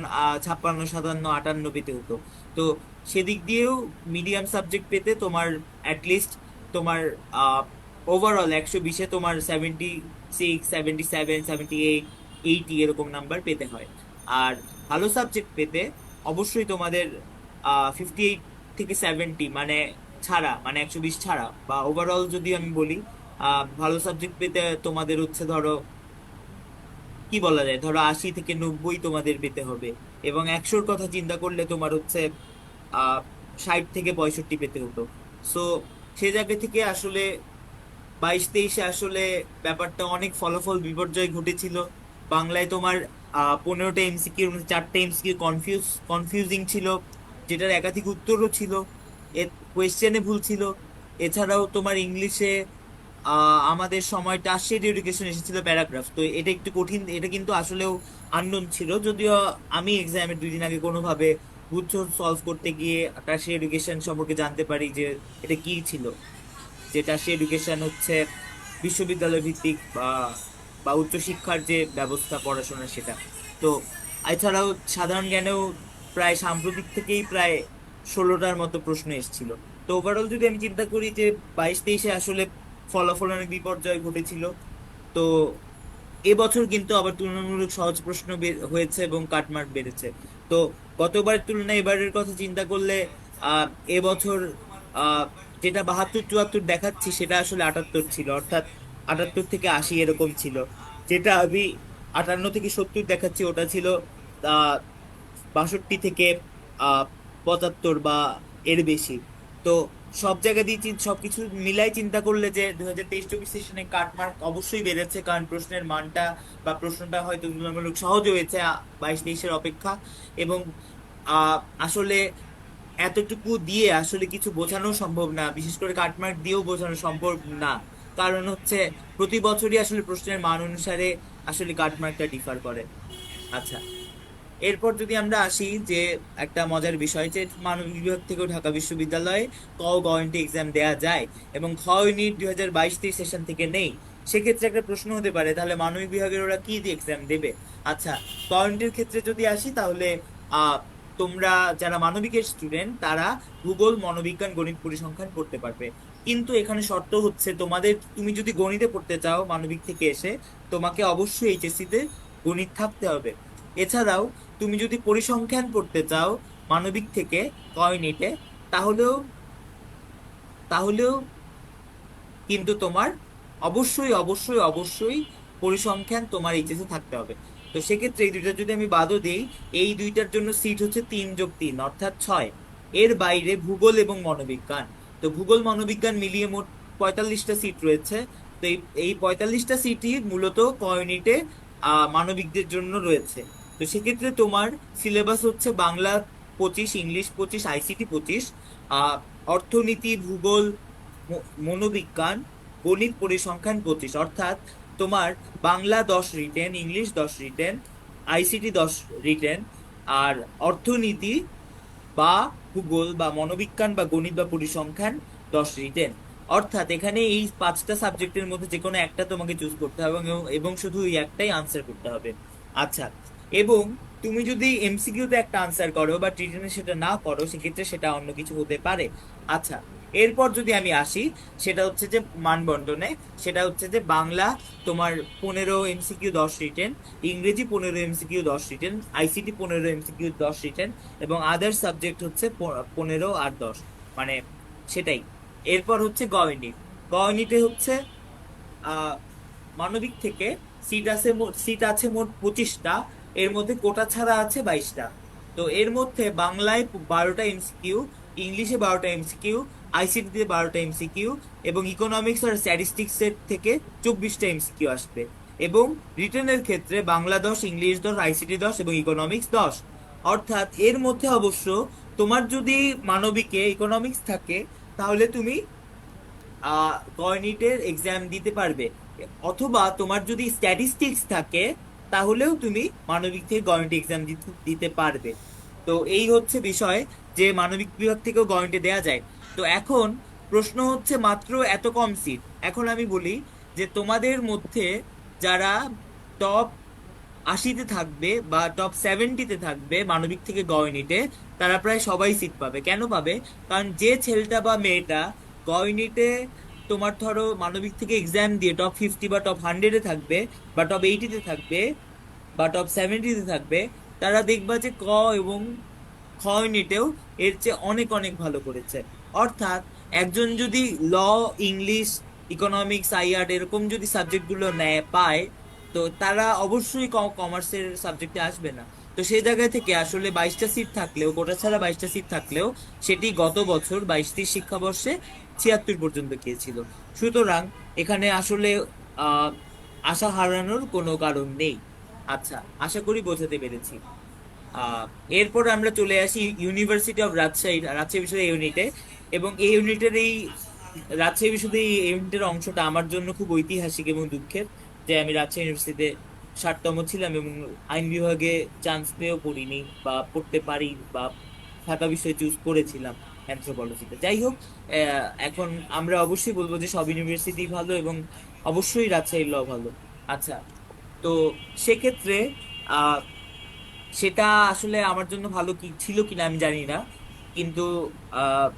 57, 58 পেতে হতো। তো সেদিক দিয়েও মিডিয়াম সাবজেক্ট পেতে তোমার অ্যাটলিস্ট তোমার ওভারঅল 120-এ তোমার 76, 77, 78, 80 এরকম নাম্বার পেতে হয়। আর ভালো সাবজেক্ট পেতে অবশ্যই তোমাদের 58 থেকে 70 মানে ছাড়া, মানে 120 ছাড়া, বা ওভারঅল যদি আমি বলি ভালো সাবজেক্ট পেতে তোমাদের হচ্ছে ধরো কি বলা যায়, ধরো 80 থেকে 90 তোমাদের পেতে হবে, এবং 100-র কথা চিন্তা করলে তোমার হচ্ছে 60 থেকে 65 পেতে হতো। সো সে জায়গা থেকে আসলে 22-23-এ আসলে ব্যাপারটা অনেক ফলাফল বিপর্যয় ঘটেছিল। বাংলায় তোমার 15টা এমসিকিউর মধ্যে 4টে এমসিকিউ কনফিউজিং ছিল, যেটার একাধিক উত্তরও ছিল, এর কোয়েশ্চেনে ভুল ছিল। এছাড়াও তোমার ইংলিশে আমাদের সময় টার্সিয়ারি এডুকেশন এসেছিল প্যারাগ্রাফ, তো এটা একটু কঠিন, এটা কিন্তু আসলেও আননোন ছিল, যদিও আমি এক্সামের 2 দিন আগে কোনোভাবে বুঝছো সলভ করতে গিয়ে টার্সিয়ারি এডুকেশন সম্পর্কে জানতে পারি যে এটা কি ছিল। যেটা সে এডুকেশন হচ্ছে বিশ্ববিদ্যালয় ভিত্তিক বা বা উচ্চশিক্ষার যে ব্যবস্থা পড়াশোনা সেটা। তো এছাড়াও সাধারণ জ্ঞানেও প্রায় সাম্প্রতিক থেকেই প্রায় 16টার মতো প্রশ্ন এসেছিল। তো ওভারঅল যদি আমি চিন্তা করি যে 22-23-এ আসলে ফলাফল অনেক বিপর্যয় ঘটেছিল। তো এবছর কিন্তু আবার তুলনামূলক সহজ প্রশ্ন হয়েছে এবং কাটমার্ক বেড়েছে। তো গতবার তুলনায় এবারের কথা চিন্তা করলে আহ এবছর আহ যেটা 72-74 দেখাচ্ছি সেটা আসলে 78 ছিল, অর্থাৎ 78 থেকে 80 এরকম ছিল। যেটা আমি 58 থেকে 70 দেখাচ্ছি ওটা ছিল আহ 62 থেকে 75 বা এর বেশি। তো সব জায়গা দিয়ে সবকিছু মিলাই চিন্তা করলে যে 2023-24 সেশনে কাটমার্ক অবশ্যই বেড়েছে, কারণ প্রশ্নের মানটা বা প্রশ্নটা হয়তো তুলনামূলক সহজ হয়েছে 22-23-এর অপেক্ষা। এবং আহ আসলে এতটুকু দিয়ে আসলে কিছু বোঝানো সম্ভব না, বিশেষ করে কাটমার্ক দিয়েও বোঝানো সম্ভব না। কারণ হচ্ছে প্রতি বছরই আসলে প্রশ্নের মান অনুসারে আসলে কাটমার্কটা ডিফার করে। আচ্ছা, এরপর যদি আমরা আসি যে একটা মজার বিষয়, যে মানবিক বিভাগ থেকেও ঢাকা বিশ্ববিদ্যালয়ে গণিত এক্সাম দেয়া যায়, এবং ইউনিট 2022-23 সেশন থেকে নেই। সেক্ষেত্রে একটা প্রশ্ন হতে পারে, তাহলে মানবিক বিভাগের ওরা কি দিয়ে এক্সাম দেবে? আচ্ছা, ইউনিটের ক্ষেত্রে যদি আসি তাহলে আহ তোমরা যারা মানবিকের স্টুডেন্ট তারা ভূগোল, মনোবিজ্ঞান, গণিত, পরিসংখ্যান পড়তে পারবে। কিন্তু এখানে শর্ত হচ্ছে, তুমি যদি গণিতে পড়তে চাও মানবিক থেকে এসে, তোমাকে অবশ্যই এইচএসসি তে গণিত থাকতে হবে। এছাড়াও তুমি যদি পরিসংখ্যান পড়তে চাও মানবিক থেকে কয়নিটে, তাহলেও তাহলেও কিন্তু তোমার অবশ্যই অবশ্যই অবশ্যই পরিসংখ্যান তোমার এইচএসে থাকতে হবে। তো সেক্ষেত্রে এই দুইটা যদি আমি বাদও দিই, এই দুইটার জন্য সিট হচ্ছে 3+3 অর্থাৎ 6। এর বাইরে ভূগোল এবং মনোবিজ্ঞান, তো ভূগোল মনোবিজ্ঞান মিলিয়ে মোট 45টা সিট রয়েছে। তো এই 45টা সিটই মূলত ক ইউনিটে মানবিকদের জন্য রয়েছে। তো সেক্ষেত্রে তোমার সিলেবাস হচ্ছে বাংলা 25, ইংলিশ 25, আইসিটি 25, আহ অর্থনীতি, ভূগোল, মনোবিজ্ঞান, গণিত, পরিসংখ্যান 25। অর্থাৎ তোমার Bangla 10 written, English 10 written, ICT 10 written, আর অর্থনীতি বা ভূগোল বা মনোবিজ্ঞান বা গণিত বা পরিসংখ্যান 10 রিটেন। অর্থাৎ এখানে এই 5টা সাবজেক্টের মধ্যে যে কোনো একটা তোমাকে চুজ করতে হবে, এবং শুধু এই একটাই আনসার করতে হবে। আচ্ছা, এবং তুমি যদি এমসিকিউতে একটা আনসার করো বা রিটেনে সেটা না করো, সেক্ষেত্রে সেটা অন্য কিছু হতে পারে। আচ্ছা, এরপর যদি আমি আসি, সেটা হচ্ছে যে মানবন্টনে, সেটা হচ্ছে যে বাংলা তোমার 15 এমসিকিউ 10 রিটেন, ইংরেজি 15 MCQ 10 written, ICT 15 MCQ 10 written, এবং আদার সাবজেক্ট হচ্ছে 15 আর 10, মানে সেটাই। এরপর হচ্ছে গণিত। গণিতে হচ্ছে আহ মানবিক থেকে সিট আছে মোট 25টা, এর মধ্যে কোটা ছাড়া আছে 22টা। তো এর মধ্যে বাংলায় 12টা এমসিকিউ, ইংলিশে 12টা এমসিকিউ, আইসিটি তে 12টা এমসিকিউ, এবং ইকোনমিক্স আর স্ট্যাটিস্টিক্স এর থেকে 24টা এমসিকিউ আসবে। এবং রিটেনের ক্ষেত্রে বাংলা 10, ইংলিশ 10, আইসিটি 10 এবং ইকোনমিক্স 10। অর্থাৎ এর মধ্যে অবশ্য তোমার যদি মানবিকে ইকোনমিক্স থাকে, তাহলে তুমি গণিতের এক্সাম দিতে পারবে। অথবা তোমার যদি স্ট্যাটিস্টিক্স থাকে, তাহলেও তুমি মানবিক থেকে গণিত এক্সাম দিতে পারবে। তো এই হচ্ছে বিষয়, যে মানবিক বিভাগ থেকেও গণিতে দেয়া যায়। তো এখন প্রশ্ন হচ্ছে, মাত্র এত কম সিট, এখন আমি বলি যে তোমাদের মধ্যে যারা টপ 80-তে থাকবে বা টপ 70-তে থাকবে মানবিক থেকে গণিতে, তারা প্রায় সবাই সিট পাবে। কেন পাবে? কারণ যে ছেলেটা বা মেয়েটা গণিতে তোমার ধরো মানবিক থেকে এক্সাম দিয়ে টপ 50 বা টপ 100-এ থাকবে, বা টপ 80-তে থাকবে, বা টপ 70-তে থাকবে, তারা দেখবা যে এবং খ ইউনিটেও এর চেয়ে অনেক অনেক ভালো করেছে। অর্থাৎ একজন যদি ল, ইংলিশ ইকোনমিক্স, আইআর এরকম যদি সাবজেক্টগুলো নেয় পায়, তো তারা অবশ্যই কমার্সের সাবজেক্টে আসবে না। তো সেই জায়গা থেকে আসলে 22টা সিট থাকলেও, কোটা ছাড়া 22টা সিট থাকলেও, সেটি গত বছর 22টি শিক্ষাবর্ষে 76 পর্যন্ত গিয়েছিল। সুতরাং এখানে আসলে আহ আশা হারানোর কোনো কারণ নেই। আচ্ছা, আশা করি বোঝাতে পেরেছি। আহ এরপর আমরা চলে আসি ইউনিভার্সিটি অফ রাজশাহী, রাজশাহী বিশ্ববিদ্যালয় ইউনিটে। এবং এই ইউনিটের এই রাজশাহী বিশ্ববিদ্যালয় এই ইউনিটের অংশটা আমার জন্য খুব ঐতিহাসিক এবং দুঃখের, যে আমি রাজশাহী ইউনিভার্সিটিতে 60তম ছিলাম এবং আইন বিভাগে চান্স পেয়েও পড়িনি, বা পড়তে পারি, বা থাকা বিষয় চুজ করেছিলাম অ্যানথ্রোপলজিতে। যাই হোক, এখন আমরা অবশ্যই বলবো যে সব ইউনিভার্সিটি ভালো, এবং অবশ্যই রাজশাহী ল ভালো। আচ্ছা, তো সেক্ষেত্রে আহ সেটা আসলে আমার জন্য ভালো কি ছিল কিনা আমি জানি না, কিন্তু আহ,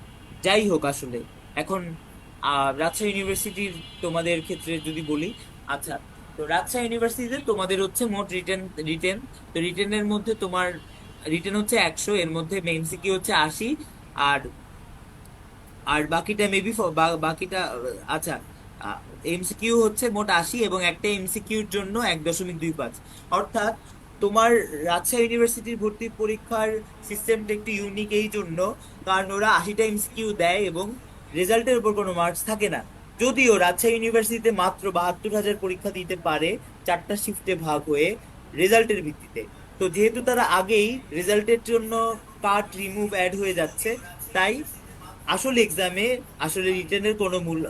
যাই হোক আসলে এখন রাজশাহী ইউনিভার্সিটির তোমাদের ক্ষেত্রে যদি বলি। আচ্ছা, তো রাজশাহী ইউনিভার্সিটিতে তোমাদের হচ্ছে মোট রিটেন রিটেন তো রিটেনের মধ্যে তোমার রিটেন হচ্ছে 100, এর মধ্যে এমসিকিউ হচ্ছে 80। আর আর বাকিটা মেবি বাকিটা আচ্ছা, এমসিকিউ হচ্ছে মোট 80, এবং একটা এমসিকিউর জন্য 1.25। অর্থাৎ তোমার রাজশাহী ইউনিভার্সিটির ভর্তি পরীক্ষার সিস্টেমটা একটু ইউনিক এই জন্য, কারণ ওরা 80টা এমসিকিউ দেয় এবং রেজাল্টের উপর কোনো মার্কস থাকে না। যদিও রাজশাহী ইউনিভার্সিটিতে মাত্র 72,000 পরীক্ষা দিতে পারে 4টা শিফটে ভাগ হয়ে রেজাল্টের ভিত্তিতে। তো যেহেতু তারা আগেই রেজাল্টের জন্য কাট রিমুভ অ্যাড হয়ে যাচ্ছে, তাই আসল এক্সামে আসলে রিটেনের কোনো মূল্য,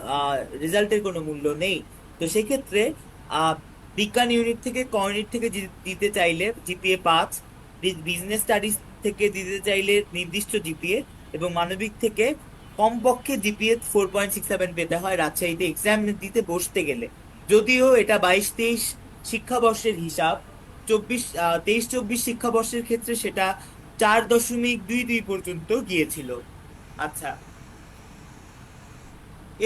রেজাল্টের কোনো মূল্য নেই। তো সেক্ষেত্রে আহ, বিজ্ঞান ইউনিট থেকে ক ইউনিট থেকে দিতে চাইলে জিপিএ 5, বিজনেস স্টাডিজ থেকে দিতে চাইলে নির্দিষ্ট জিপিএ, এবং মানবিক থেকে কমপক্ষে জিপিএ 4.67 পেতে হয় রাজশাহীতে এক্সাম দিতে বসতে গেলে। যদিও এটা 22-23 শিক্ষাবর্ষের হিসাব, 23-24 শিক্ষাবর্ষের ক্ষেত্রে সেটা 4.22 পর্যন্ত গিয়েছিল। আচ্ছা,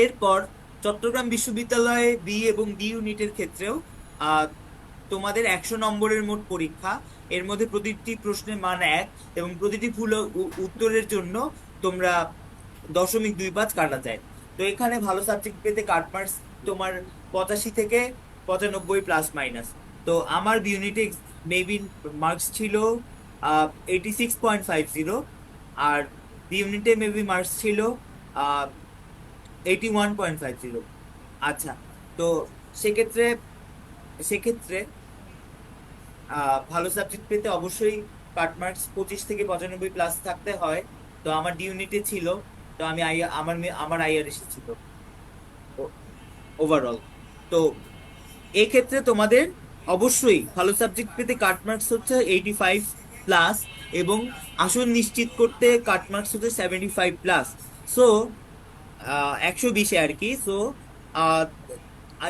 এরপর চট্টগ্রাম বিশ্ববিদ্যালয়ে বি এবং ডি ইউনিটের ক্ষেত্রেও আহ, তোমাদের 100 নম্বরের মোট পরীক্ষা। এর মধ্যে প্রতিটি প্রশ্নের মান 1, এবং প্রতিটি ভুল উত্তরের জন্য তোমরা 0.25 কাটা যায়। তো এখানে ভালো সাবজেক্ট পেতে কাট মার্কস তোমার 85 থেকে 95 প্লাস মাইনাস। তো আমার বি ইউনিটে মেবি মার্কস ছিল 86.50, আর বি ইউনিটে মেবি মার্কস ছিল 81.50। আচ্ছা, তো সেক্ষেত্রে সেক্ষেত্রে ভালো সাবজেক্ট পেতে অবশ্যই কাট মার্কস 25 থেকে 95 প্লাস থাকতে হয়। তো আমার ডি ইউনিটে ছিল, তো আমি আমার আইআর এসেছিল ওভারঅল। তো এক্ষেত্রে তোমাদের অবশ্যই ভালো সাবজেক্ট পেতে কাট মার্কস হচ্ছে 85 প্লাস, এবং আসন নিশ্চিত করতে কাট মার্কস হচ্ছে 75 প্লাস। সো 120-এ আর কি। সো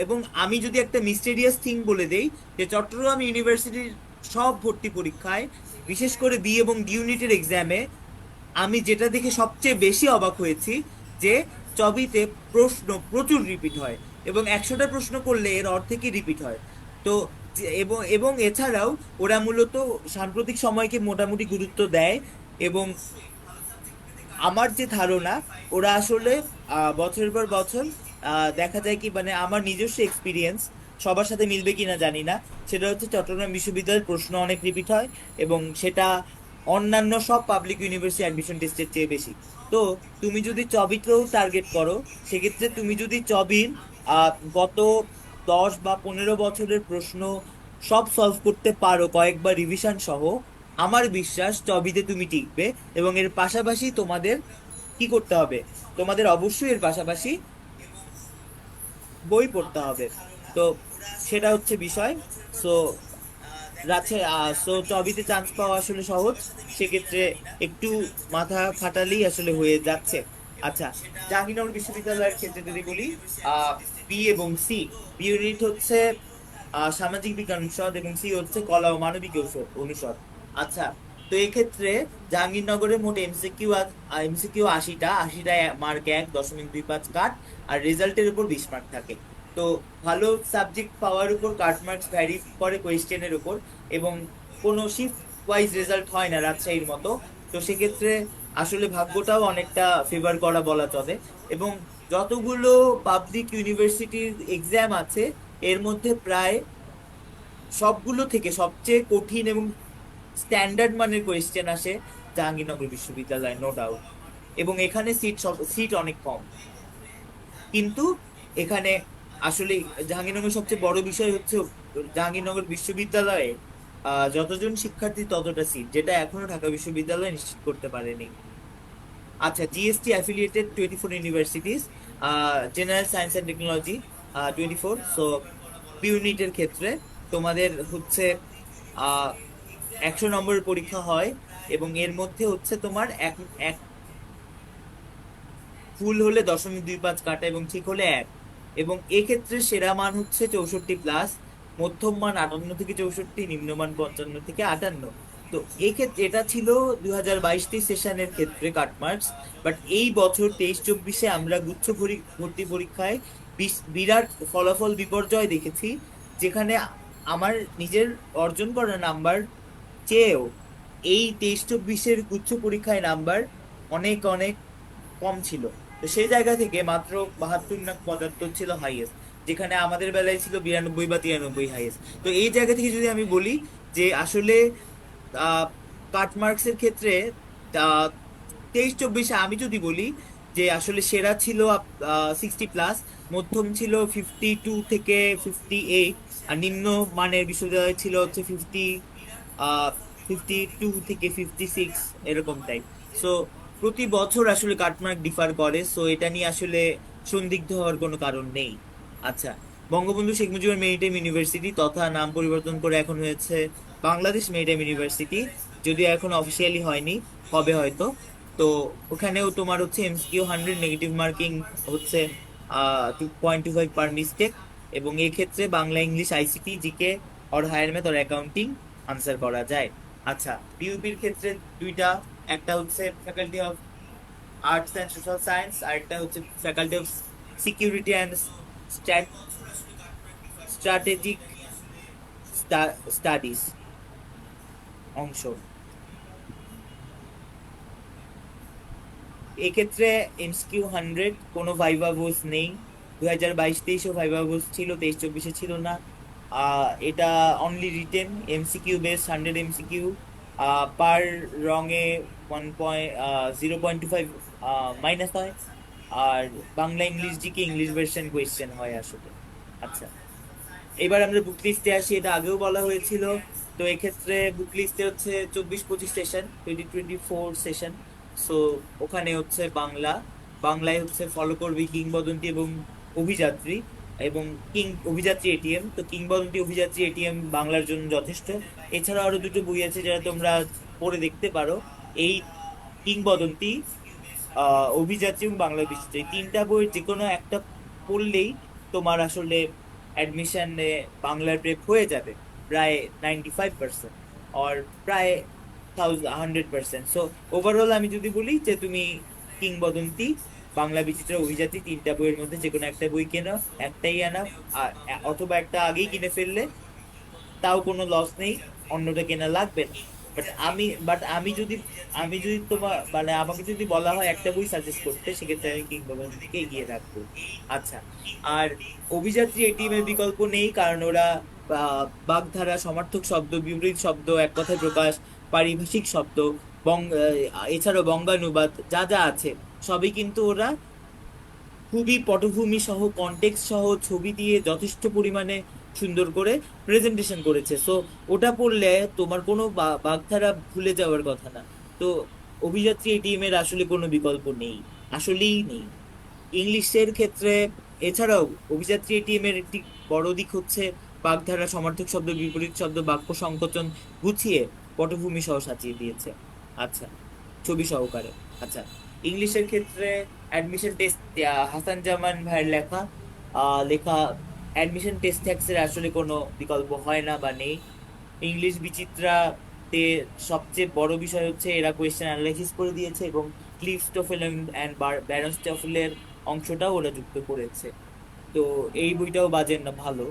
এবং আমি যদি একটা মিস্টেরিয়াস থিং বলে দেই, যে চট্টগ্রাম ইউনিভার্সিটির সব ভর্তি পরীক্ষায়, বিশেষ করে বি এবং ডি ইউনিটের এক্সামে, আমি যেটা দেখে সবচেয়ে বেশি অবাক হয়েছি, যে চবিতে প্রশ্ন প্রচুর রিপিট হয়, এবং 100টা প্রশ্ন করলে এর অর্ধেকই রিপিট হয়। তো এবং এবং এছাড়াও ওরা মূলত সাম্প্রতিক সময়কে মোটামুটি গুরুত্ব দেয়। এবং আমার যে ধারণা, ওরা আসলে বছরের পর বছর দেখা যায় কি, মানে আমার নিজস্ব এক্সপিরিয়েন্স, সবার সাথে মিলবে কিনা জানি না, সেটা হচ্ছে চট্টগ্রাম বিশ্ববিদ্যালয়ের প্রশ্ন অনেক রিপিট হয়, এবং সেটা অন্যান্য সব পাবলিক ইউনিভার্সিটি অ্যাডমিশন টেস্টের চেয়ে বেশি। তো তুমি যদি চবিতেও টার্গেট করো, সেক্ষেত্রে তুমি যদি চবির গত 10 বা 15 বছরের প্রশ্ন সব সলভ করতে পারো কয়েকবার রিভিশন সহ, আমার বিশ্বাস চবিতে তুমি টিকবে। এবং এর পাশাপাশি তোমাদের কি করতে হবে, তোমাদের অবশ্যই এর পাশাপাশি বই পড়তে হবে। তো সেটা হচ্ছে বিষয়। সো চবিতে চান্স পাওয়া আসলে সহজ, সেক্ষেত্রে একটু মাথা খাটালেই আসলে হয়ে যাচ্ছে। আচ্ছা, জাহাঙ্গীরনগর বিশ্ববিদ্যালয়ের ক্ষেত্রে যদি বলি, বি এবং সি, বি ইউনিট হচ্ছে সামাজিক বিজ্ঞান অনুষদ, এবং সি হচ্ছে কলা ও মানবিক অনুষদ। আচ্ছা, তো এক্ষেত্রে জাহাঙ্গীরনগরে মোট এমসিকিউ 80টা মার্ক 1.25 কাট, আর রেজাল্টের উপর 20 মার্ক থাকে। তো ভালো সাবজেক্ট পাওয়ার উপর কাট মার্কস ভ্যারি করে কোয়েশ্চেনের উপর, এবং কোনো শিফট ওয়াইজ রেজাল্ট হয় না রাজশাহীর মতো। তো সেক্ষেত্রে আসলে ভাগ্যটাও অনেকটা ফেভার করা বলা চলে। এবং যতগুলো পাবলিক ইউনিভার্সিটির এক্সাম আছে এর মধ্যে প্রায় সবগুলো থেকে সবচেয়ে কঠিন এবং স্ট্যান্ডার্ড মানের কোয়েশ্চেন আসে জাহাঙ্গীরনগর বিশ্ববিদ্যালয়, নো ডাউট। এবং এখানে সিট অনেক কম, কিন্তু এখানে আসলে জাহাঙ্গীরনগর সবচেয়ে বড় বিষয় হচ্ছে জাহাঙ্গীরনগর বিশ্ববিদ্যালয়ে যতজন শিক্ষার্থী ততটা সিট, যেটা এখনো ঢাকা বিশ্ববিদ্যালয় নিশ্চিত করতে পারেনি। আচ্ছা, GST affiliated 24 universities, general science and technology 24। So ইউনিটের ক্ষেত্রে তোমাদের হচ্ছে 100 নম্বরের পরীক্ষা হয়, এবং এর মধ্যে হচ্ছে তোমার এক এক ফুল হলে 0.25 কাটা এবং ঠিক হলে 1। এবং এক্ষেত্রে সেরা মান হচ্ছে 64+, মধ্যম মান 58 থেকে 64, নিম্নমান 55 থেকে 58। তো এক্ষেত্রে এটা ছিল 2022-23 সেশনের ক্ষেত্রে কাটমার্কস। বাট এই বছর 23-24-এ আমরা ভর্তি পরীক্ষায় বিরাট ফলাফল বিপর্যয় দেখেছি, যেখানে আমার নিজের অর্জন করা নাম্বার চেয়েও এই 23-24-এর গুচ্ছ পরীক্ষায় নাম্বার অনেক অনেক কম ছিল। তো সেই জায়গা থেকে মাত্র 72 না 75 ছিল হাইয়েস্ট, যেখানে আমাদের বেলায় ছিল 92 বা 93 হাইয়েস্ট। তো এই জায়গা থেকে যদি আমি বলি যে আসলে কাট মার্কসের ক্ষেত্রে 23-24-এ আমি যদি বলি যে আসলে সেরা ছিল 60+, মধ্যম ছিল 52 থেকে 58, আর নিম্ন মানের বিশ্ববিদ্যালয় ছিল হচ্ছে 52 থেকে 56 এরকম টাইপ। সো প্রতি বছর আসলে কাটমার্ক ডিফার করে, সো এটা নিয়ে আসলে সন্দিগ্ধ হওয়ার কোনো কারণ নেই। আচ্ছা, বঙ্গবন্ধু শেখ মুজিবুর মেরিটাইম ইউনিভার্সিটি, তথা নাম পরিবর্তন করে এখন হয়েছে বাংলাদেশ মেরিটাইম ইউনিভার্সিটি, যদিও এখন অফিসিয়ালি হয়নি, হবে হয়তো। তো ওখানেও তোমার হচ্ছে এমসিকিউ 100, নেগেটিভ মার্কিং হচ্ছে 2.25 পার মিস্টেক, এবং এই ক্ষেত্রে Bangla, English, ICT, GK or higher math or accounting answer করা যায়। আচ্ছা, বিউপির ক্ষেত্রে দুইটা, একটা হচ্ছে faculty of arts and social science, আর একটা হচ্ছে faculty of security and strategic studies অংশ। এক্ষেত্রে এমসিকিউ 100, কোনো ভাইভা ভোজ নেই। 2022-23-এও ভাইভা ভোজ ছিল, 23-24-এ ছিল না। এটা only written, MCQ base 100 MCQ, per রঙে 0.25 মাইনাস হয়। আর Bangla, English, GK, English version question হয় আসলে। আচ্ছা, এবার আমরা বুক লিস্টে আসি, এটা আগেও বলা হয়েছিল। তো এক্ষেত্রে বুক লিস্টে হচ্ছে 24-25 সেশন, 2024 সেশন। সো ওখানে হচ্ছে বাংলায় হচ্ছে ফলো করবি কিংবদন্তি এবং অভিযাত্রী, এবং অভিযাত্রী এটিএম। তো কিংবদন্তি, অভিযাত্রী, এটিএম বাংলার জন্য যথেষ্ট। এছাড়া আরো দুটো বই আছে যারা তোমরা পড়ে দেখতে পারো। এই কিংবদন্তি, অভিযাত্রী এবং বাংলা বিচিত্র, এই তিনটা বই যে কোনো একটা পড়লেই তোমার আসলে অ্যাডমিশনে বাংলার প্রেপ হয়ে যাবে প্রায় 95%, আর প্রায় 100%। সো ওভারঅল আমি যদি বলি যে তুমি কিংবদন্তি, বাংলা বিচিত্র, অভিজাতি, তিনটা বইয়ের মধ্যে যে কোনো একটা বই কেনো, একটাই আনা। আর অথবা একটা আগেই কিনে ফেললে তাও কোনো লস নেই, অন্যটা কেনা লাগবে না। বাট আমি যদি তোমার মানে আমাকে যদি বলা হয় একটা বই সাজেস্ট করতে, সেক্ষেত্রে আমি কিংবদন্তিকে এগিয়ে রাখবো। আচ্ছা, আর অভিযাত্রী এটিএম এর বিকল্প নেই, কারণ ওরা বাগধারা, সমার্থক শব্দ, বিপরীত শব্দ, এক কথায় প্রকাশ, পারিভাষিক শব্দ, এছাড়াও বঙ্গানুবাদ যা যা আছে সবই কিন্তু ওরা খুবই পটভূমি সহ, কনটেক্সট সহ, ছবি দিয়ে যথেষ্ট পরিমাণে সুন্দর করে প্রেজেন্টেশন করেছে। সো ওটা পড়লে তোমার কোনো বাগধারা ভুলে যাওয়ার কথা না। তো অভিযাত্রী এটিএম এর আসলে কোনো বিকল্প নেই, আসলেই নেই। ইংলিশের ক্ষেত্রে এছাড়াও অভিযাত্রী এটিএম এর একটি বড় দিক হচ্ছে বাগধারা, সমার্থক শব্দ, বিপরীত শব্দ, বাক্য সংকোচন গুছিয়ে পটভূমি সহ সাজিয়ে দিয়েছে। আচ্ছা, ছবি সহকারে। আচ্ছা, ইংলিশের ক্ষেত্রে অ্যাডমিশন টেস্ট, হাসান জামান ভাইয়ের লেখা লেখা অ্যাডমিশন টেস্ট ট্যাক্সের আসলে কোনো বিকল্প হয় না বা নেই। ইংলিশ বিচিত্রাতে সবচেয়ে বড় বিষয় হচ্ছে এরা কোয়েশ্চেন অ্যানালাইসিস করে দিয়েছে, এবং ক্লিফ স্টোফেল অ্যান্ড ব্যারন স্টোফেলের অংশটাও ওরা যুক্ত করেছে। তো এই বইটাও বাজেন না, ভালো।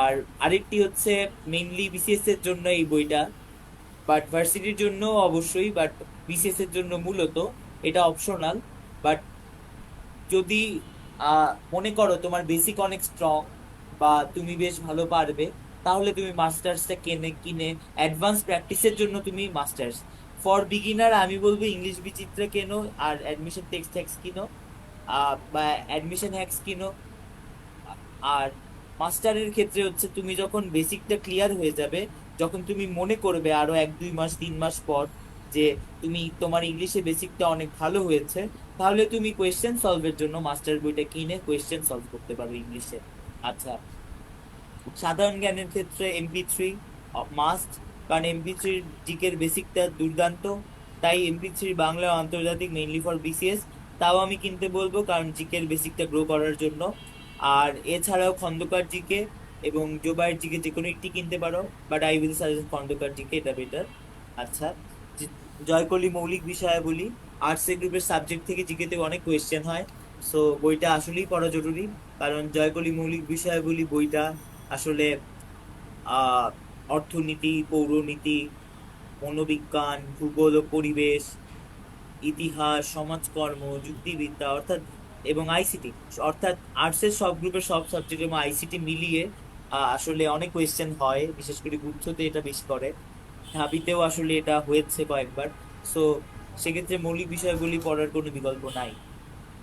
আর আরেকটি হচ্ছে মেইনলি বিসিএস এর জন্য এই বইটা, বাট ভার্সিটির জন্য অবশ্যই, বাট বিসিএস এর জন্য মূলত এটা অপশনাল। বাট যদি মনে করো তোমার বেসিক অনেক স্ট্রং বা তুমি বেশ ভালো পারবে, তাহলে তুমি মাস্টার্সটা কিনে অ্যাডভান্স প্র্যাকটিসের জন্য তুমি মাস্টার্স। ফর বিগিনার আমি বলবো ইংলিশ বিচিত্রা কেনো, আর অ্যাডমিশন টেক্সট হ্যাক্স কিনো, বা অ্যাডমিশন হ্যাক্স কিনো। আর মাস্টারের ক্ষেত্রে হচ্ছে তুমি যখন বেসিকটা ক্লিয়ার হয়ে যাবে, যখন তুমি মনে করবে আরো 1 2 মাস 3 মাস পর যে তুমি তোমার ইংলিশে বেসিকটা অনেক ভালো হয়েছে, তাহলে তুমি কোয়েশ্চেন সলভের জন্য মাস্টার বইটা কিনে কোয়েশ্চেন সলভ করতে পারো ইংলিশে। আচ্ছা, সাধারণ জ্ঞানের ক্ষেত্রে MP3 মাস্ট, কারণ MP3 জিকের বেসিকটা দুর্দান্ত। তাই MP3 বাংলা ও আন্তর্জাতিক মেইনলি ফর BCS, তাও আমি কিনতে বলবো কারণ জিকের বেসিকটা গ্রো করার জন্য। আর এছাড়াও খন্দকার জিকে এবং জোবায়ের জিকে যে কোনো একটি কিনতে পারো, but I will suggest Khandakar GK, এটা বেটার। আচ্ছা, জয়কলি মৌলিক বিষয়াবলী, আর্টস গ্রুপের সাবজেক্ট থেকে জিকেতে অনেক কোয়েশ্চেন হয়, সো বইটা আসলেই পড়া জরুরি। কারণ জয়কলি মৌলিক বিষয়াবলী বইটা আসলে আহ অর্থনীতি, পৌরনীতি, মনোবিজ্ঞান, ভূগোল ও পরিবেশ, ইতিহাস, সমাজকর্ম, যুক্তিবিদ্যা অর্থাৎ এবং আইসিটি, অর্থাৎ আর্টসের সব গ্রুপের সব সাবজেক্ট এবং আইসিটি মিলিয়ে আসলে অনেক কোয়েশ্চেন হয়, বিশেষ করে গুচ্ছতে এটা বেশি করে। ঢাবিতেও আসলে এটা হয়েছে কয়েকবার। সো সেক্ষেত্রে মৌলিক বিষয়গুলি পড়ার কোনো বিকল্প নাই।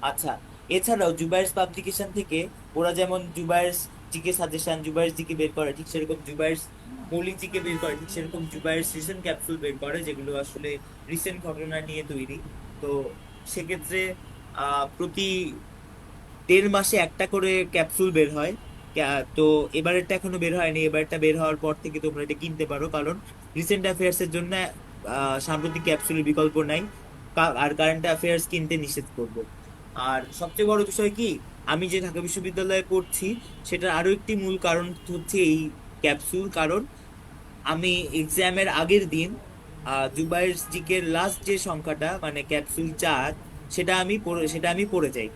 আচ্ছা, এছাড়াও জুবাইরস পাবলিকেশন থেকে ওরা যেমন জুবাইরস জিকে সাজেশন, জুবাইরস জিকে বের করে, ঠিক সেরকম জুবাইরস মৌলিক জিকে বের করে, ঠিক সেরকম জুবাইরস রিসেন্ট ক্যাপসুল বের করে, যেগুলো আসলে রিসেন্ট ঘটনা নিয়ে তৈরি। তো সেক্ষেত্রে প্রতি 1.5 মাসে একটা করে ক্যাপসুল বের হয়। তো এবারেরটা এখনো বের হয়নি, এবারটা বের হওয়ার পর থেকে তোমরা এটা কিনতে পারো, কারণ রিসেন্ট অ্যাফেয়ার্স এর জন্য সাম্প্রতিক ক্যাপসুলের বিকল্প নাই। আর কারেন্ট অ্যাফেয়ার্স কিনতে নিষেধ করব। আর সবচেয়ে বড় বিষয় কি, আমি যে ঢাকা বিশ্ববিদ্যালয়ে পড়ছি সেটার আরো একটি মূল কারণ হচ্ছে এই ক্যাপসুল। কারণ আমি এক্সামের আগের দিন জুবাইর জিকের লাস্ট যে সংখ্যাটা মানে ক্যাপসুল 4, সেটা আমি পড়ে যাই।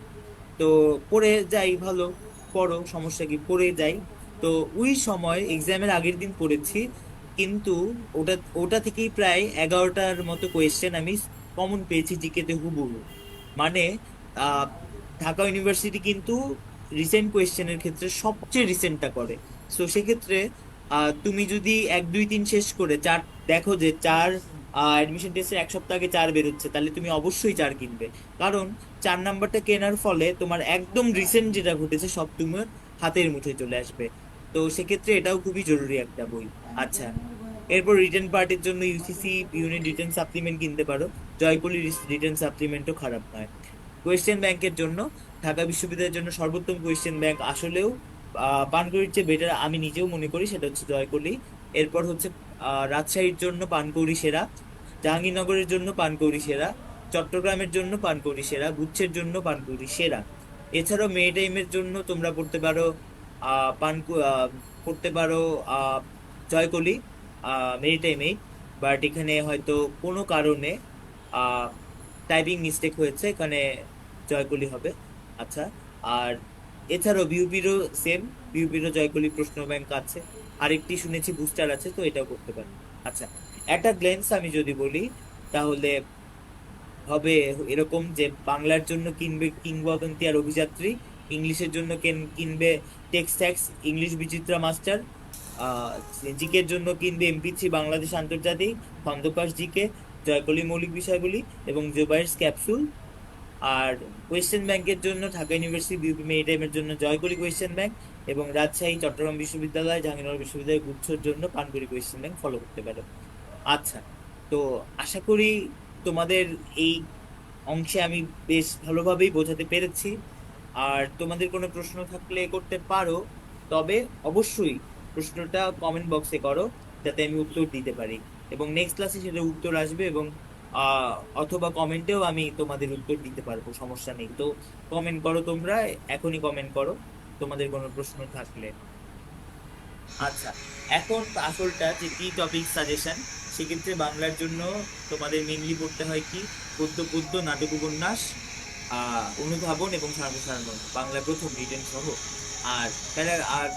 তো পড়ে যাই, ভালো, পড়ো, সমস্যা কি, পড়ে যাই। তো ওই সময় এক্সামের আগের দিন পড়েছি, কিন্তু ওটা ওটা থেকেই প্রায় 11টার মতো কোয়েশ্চেন আমি কমন পেয়েছি জিকেতে হুবহু। মানে আহ, ঢাকা ইউনিভার্সিটি কিন্তু রিসেন্ট কোয়েশ্চেনের ক্ষেত্রে সবচেয়ে রিসেন্টটা করে। তো সেক্ষেত্রে তুমি যদি 1 2 3 শেষ করে 4 দেখো যে 4 অ্যাডমিশন টেস্টের 1 সপ্তাহ আগে 4 বেরোচ্ছে, তাহলে তুমি অবশ্যই 4 কিনবে। কারণ 4 নাম্বারটা কেনার ফলে তোমার একদম রিসেন্ট যেটা ঘটেছে সব তোমার হাতের মুঠোয় চলে আসবে। তো সেক্ষেত্রে এটাও খুবই জরুরি একটা বই। আচ্ছা, এরপর রিটেন পার্টের জন্য ইউসিসি ইউনিট রিটেন সাপ্লিমেন্ট কিনতে পারো। জয়পুরি রিটেন সাপ্লিমেন্টও খারাপ নয়। কোয়েশ্চেন ব্যাংকের জন্য ঢাকা বিশ্ববিদ্যালয়ের জন্য সর্বোত্তম কোয়েশ্চেন ব্যাংক আসলেও পানকৌড়ির চেয়ে বেটার আমি নিজেও মনে করি, সেটা হচ্ছে জয়কলি। এরপর হচ্ছে রাজশাহীর জন্য পানকৌড়ি সেরা, জাহাঙ্গীরনগরের জন্য পানকৌড়ি সেরা, চট্টগ্রামের জন্য পানকৌড়ি সেরা, গুচ্ছের জন্য পানকৌড়ি সেরা। এছাড়াও মেরিটাইমের জন্য তোমরা পড়তে পারো পড়তে পারো আহ জয়কলি মেরিটাইমে। বাট এখানে হয়তো কোনো কারণে টাইপিং মিস্টেক হয়েছে, এখানে জয়কলি হবে। আচ্ছা, আর এছাড়াও বিউপিরও সেম, বিউপিরও জয়কলি প্রশ্ন ব্যাংক আছে। আরেকটি শুনেছি বুস্টার আছে, তো এটাও করতে পারে। আচ্ছা, একটা গ্লেন্স আমি যদি বলি, তাহলে হবে এরকম যে বাংলার জন্য কিনবে কিংবদন্তি আর অভিযাত্রী, ইংলিশের জন্য কিনবে টেক্সট হ্যাক্স ইংলিশ বিচিত্রা মাস্টার, আহ জিকের জন্য কিনবে MP3 বাংলাদেশ আন্তর্জাতিক, খন্দকার জিকে, জয়কলি মৌলিক বিষয়গুলি এবং জোবাইরস ক্যাপসুল। আর কোয়েশ্চেন ব্যাংকের জন্য ঢাকা ইউনিভার্সিটি বিউপি মেরিটাইমের জন্য জয়কলি কোয়েশ্চেন ব্যাংক, এবং রাজশাহী, চট্টগ্রাম বিশ্ববিদ্যালয়, জাহাঙ্গীরনগর বিশ্ববিদ্যালয় গুচ্ছর জন্য পানপুরি কোয়েশ্চেন ব্যাংক ফলো করতে পারো। আচ্ছা, তো আশা করি তোমাদের এই অংশে আমি বেশ ভালোভাবেই বোঝাতে পেরেছি। আর তোমাদের কোনো প্রশ্ন থাকলে করতে পারো, তবে অবশ্যই প্রশ্নটা কমেন্ট বক্সে করো, যাতে আমি উত্তর দিতে পারি, এবং নেক্সট ক্লাসে সেটা উত্তর আসবে, এবং আহ অথবা কমেন্টেও আমি তোমাদের উত্তর দিতে পারবো, সমস্যা নেই। তো কমেন্ট করো তোমরা, এখনই কমেন্ট করো তোমাদের কোনো প্রশ্ন থাকলে। আচ্ছা, এখন আসলটা যে কি টপিক সাজেশন, সেক্ষেত্রে বাংলার জন্য তোমাদের মেনলি পড়তে হয় কি, গদ্য পদ্য, নাটক উপন্যাস, অনুধাবন এবং সারণ, বাংলা প্রথম রিটেন সহ। আর তাহলে আর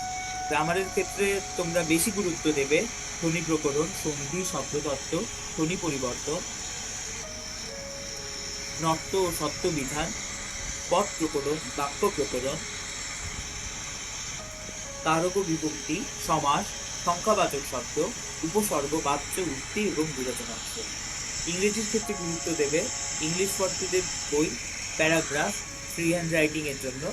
গ্রামারের ক্ষেত্রে তোমরা বেশি গুরুত্ব দেবে ধ্বনি প্রকরণ, সন্ধি, শব্দতত্ত্ব, ধ্বনি পরিবর্তন, নর্ত ও সত্য বিধান, পদ প্রকরণ, বাক্য প্রকরণ, কারক ও বিভক্তি, সমাস, সংখ্যাবাচক শব্দ, উপসর্গ, বাচ্য, উক্তি এবং বিরোচনাংশ। ইংরেজির ক্ষেত্রে গুরুত্ব দেবে ইংলিশ ফর টুডে বই, প্যারাগ্রাফ, ফ্রি হ্যান্ড রাইটিং এর জন্য,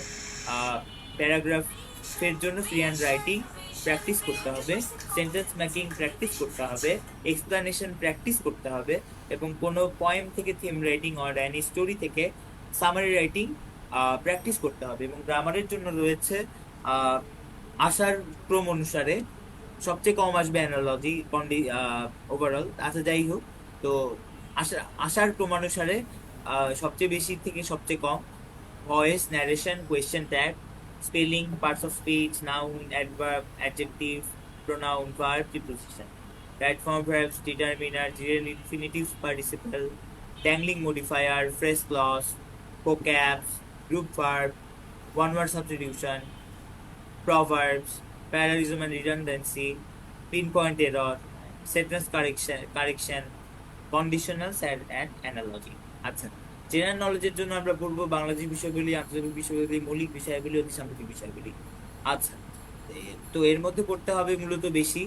প্যারাগ্রাফের জন্য ফ্রি হ্যান্ড রাইটিং প্র্যাকটিস করতে হবে, সেন্টেন্স মেকিং প্র্যাকটিস করতে হবে, এক্সপ্লানেশন প্র্যাকটিস করতে হবে, এবং কোনো পয়েম থেকে theme writing or any story থেকে সামারি রাইটিং প্র্যাকটিস করতে হবে। এবং গ্রামারের জন্য রয়েছে আহ, আসার ক্রম অনুসারে সবচেয়ে কম আসবে অ্যানালজি ওভারঅল। আচ্ছা, যাই হোক, তো আসার ক্রমানুসারে সবচেয়ে বেশি থেকে সবচেয়ে কম, voice, narration, question tag, spelling, parts of speech, noun, adverb, adjective, pronoun, verb, preposition, right form verbs, determiner, gerund infinitive participle, dangling modifier, phrase clause, vocabs, group verb, one word substitution, proverbs, parallelism and redundancy, pinpoint error, sentence correction, conditionals and analogy. আচ্ছা, জেনারেল নলেজের জন্য আমরা পড়বো বাংলাদেশ বিষয়গুলি, আন্তর্জাতিক বিষয়গুলি, মৌলিক বিষয়গুলি, অতি সাম্প্রতিক বিষয়গুলি। আচ্ছা, তো এর মধ্যে পড়তে হবে মূলত বেশি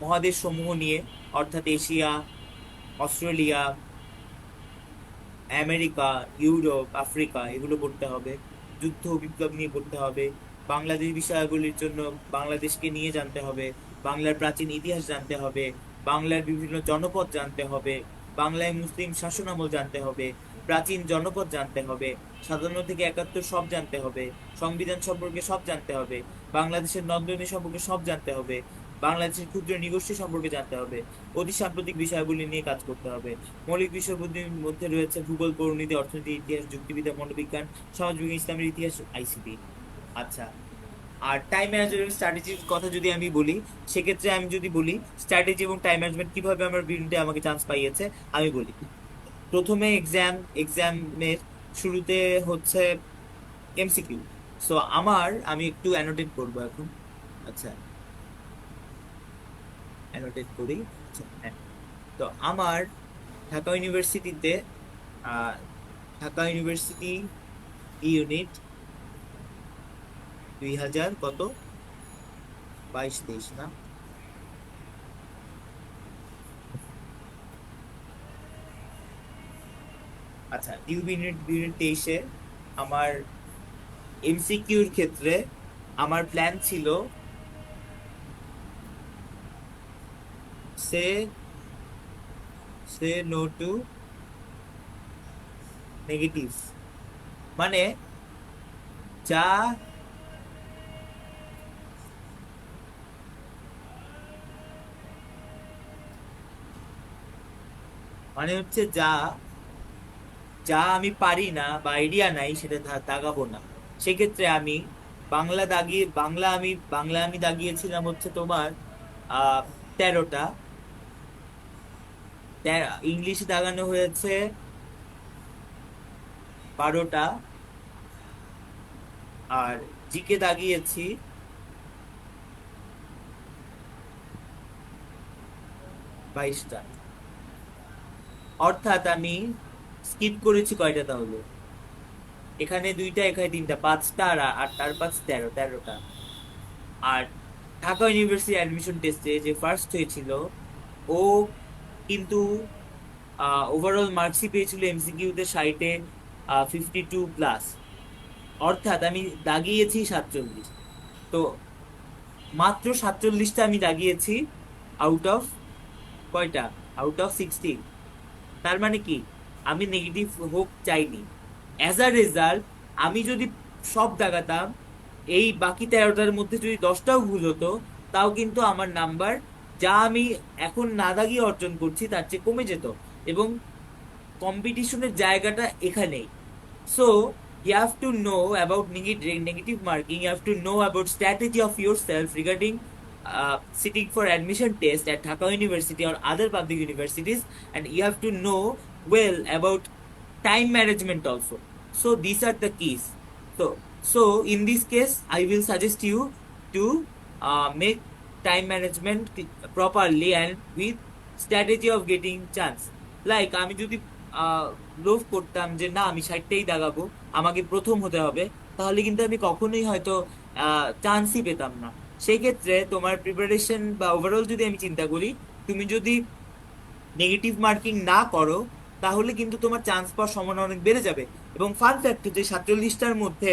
মহাদেশ সমূহ নিয়ে, অর্থাৎ Asia, Australia, America, Europe, Africa, এগুলো পড়তে হবে। যুদ্ধ বিপ্লব নিয়ে পড়তে হবে। বাংলাদেশ বিষয়গুলির জন্য বাংলাদেশকে নিয়ে জানতে হবে, বাংলার প্রাচীন ইতিহাস জানতে হবে, বাংলার বিভিন্ন জনপদ জানতে হবে, বাংলায় মুসলিম শাসনামল জানতে হবে, প্রাচীন জনপদ জানতে হবে, 57 থেকে 71 সব জানতে হবে, সংবিধান সম্পর্কে সব জানতে হবে, বাংলাদেশের নন্দনী সম্পর্কে সব জানতে হবে, বাংলাদেশের ক্ষুদ্র নৃগোষ্ঠী সম্পর্কে জানতে হবে, অতি সাম্প্রতিক বিষয়গুলি নিয়ে কাজ করতে হবে। মৌলিক বিষয়গুলির মধ্যে রয়েছে ভূগোল, পরিণতি, অর্থনীতি, ইতিহাস, যুক্তিবিদ্যা, মনোবিজ্ঞান, সমাজবিজ্ঞান, ইসলামের ইতিহাস, আইসিটি। আচ্ছা, আর টাইম ম্যানেজমেন্ট স্ট্র্যাটেজির কথা যদি আমি বলি, সেক্ষেত্রে আমি যদি বলি স্ট্র্যাটেজি এবং টাইম ম্যানেজমেন্ট কিভাবে আমার বিরুদ্ধে আমাকে চান্স পাইয়েছে, আমি বলি প্রথমে এক্সামের শুরুতে হচ্ছে এমসিকিউ। সো আমি একটু অ্যানোটেট করবো এখন। আচ্ছা, অ্যানোটেট করি। আচ্ছা, হ্যাঁ। তো আমার ঢাকা ইউনিভার্সিটিতে আহ, ঢাকা ইউনিভার্সিটি ইউনিট 2000 কত 22-23 না, আচ্ছা, ইউবি ইউনিট ইউনিট 23-এ আমার এমসিকিউর ক্ষেত্রে আমার প্ল্যান ছিল সে সে নো টু নেগেটিভ, মানে যা মানে হচ্ছে যা যা আমি পারি না বা আইডিয়া নাই সেটা দাগাবো না। সেক্ষেত্রে আমি বাংলা আমি দাগিয়েছিলাম হচ্ছে তোমার 13টা, ইংলিশে দাগানো হয়েছে 12টা, আর জিকে দাগিয়েছি 22টা। অর্থাৎ আমি স্কিপ করেছি কয়টা তাহলে, এখানে 2টা, এখানে 3টা, 5টা, আর 8টা আর 5, 13টা। আর ঢাকা ইউনিভার্সিটি অ্যাডমিশন টেস্টে যে ফার্স্ট হয়েছিল, ও কিন্তু ওভারঅল মার্কসই পেয়েছিল এমসিকিউতে 60-এ 52+। অর্থাৎ আমি দাগিয়েছি 47। তো মাত্র 47টা আমি দাগিয়েছি আউট অফ কয়টা, আউট অফ 60। তার মানে কি, আমি নেগেটিভ হোক চাইনি। অ্যাজ আ রেজাল্ট, আমি যদি সব দাগাতাম, এই বাকি 13টার মধ্যে যদি 10টাও ভুল হতো, তাও কিন্তু আমার নাম্বার যা আমি এখন না দাগিয়ে অর্জন করছি তার চেয়ে কমে যেত, এবং কম্পিটিশনের জায়গাটা এখানেই। So you have to know about negative marking. You have to know about strategy of yourself regarding sitting for admission test at Dhaka University or other public universities, and you have to know well about time management also. So these are the keys. So in this case, I will suggest you to make time management properly and with strategy of getting chance. Like আমি যদি আহ লোভ করতাম যে না আমি 60টাই দাগাবো, আমাকে প্রথম হতে হবে, তাহলে কিন্তু আমি কখনোই হয়তো চান্সই পেতাম না। সেই ক্ষেত্রে তোমার প্রিপারেশন বা ওভারঅল যদি আমি চিন্তা করি, তুমি যদি নেগেটিভ মার্কিং না করো তাহলে কিন্তু তোমার চান্স পাওয়ার সম্ভাবনা অনেক বেড়ে যাবে। এবং ফান ফ্যাক্ট যে 47টার মধ্যে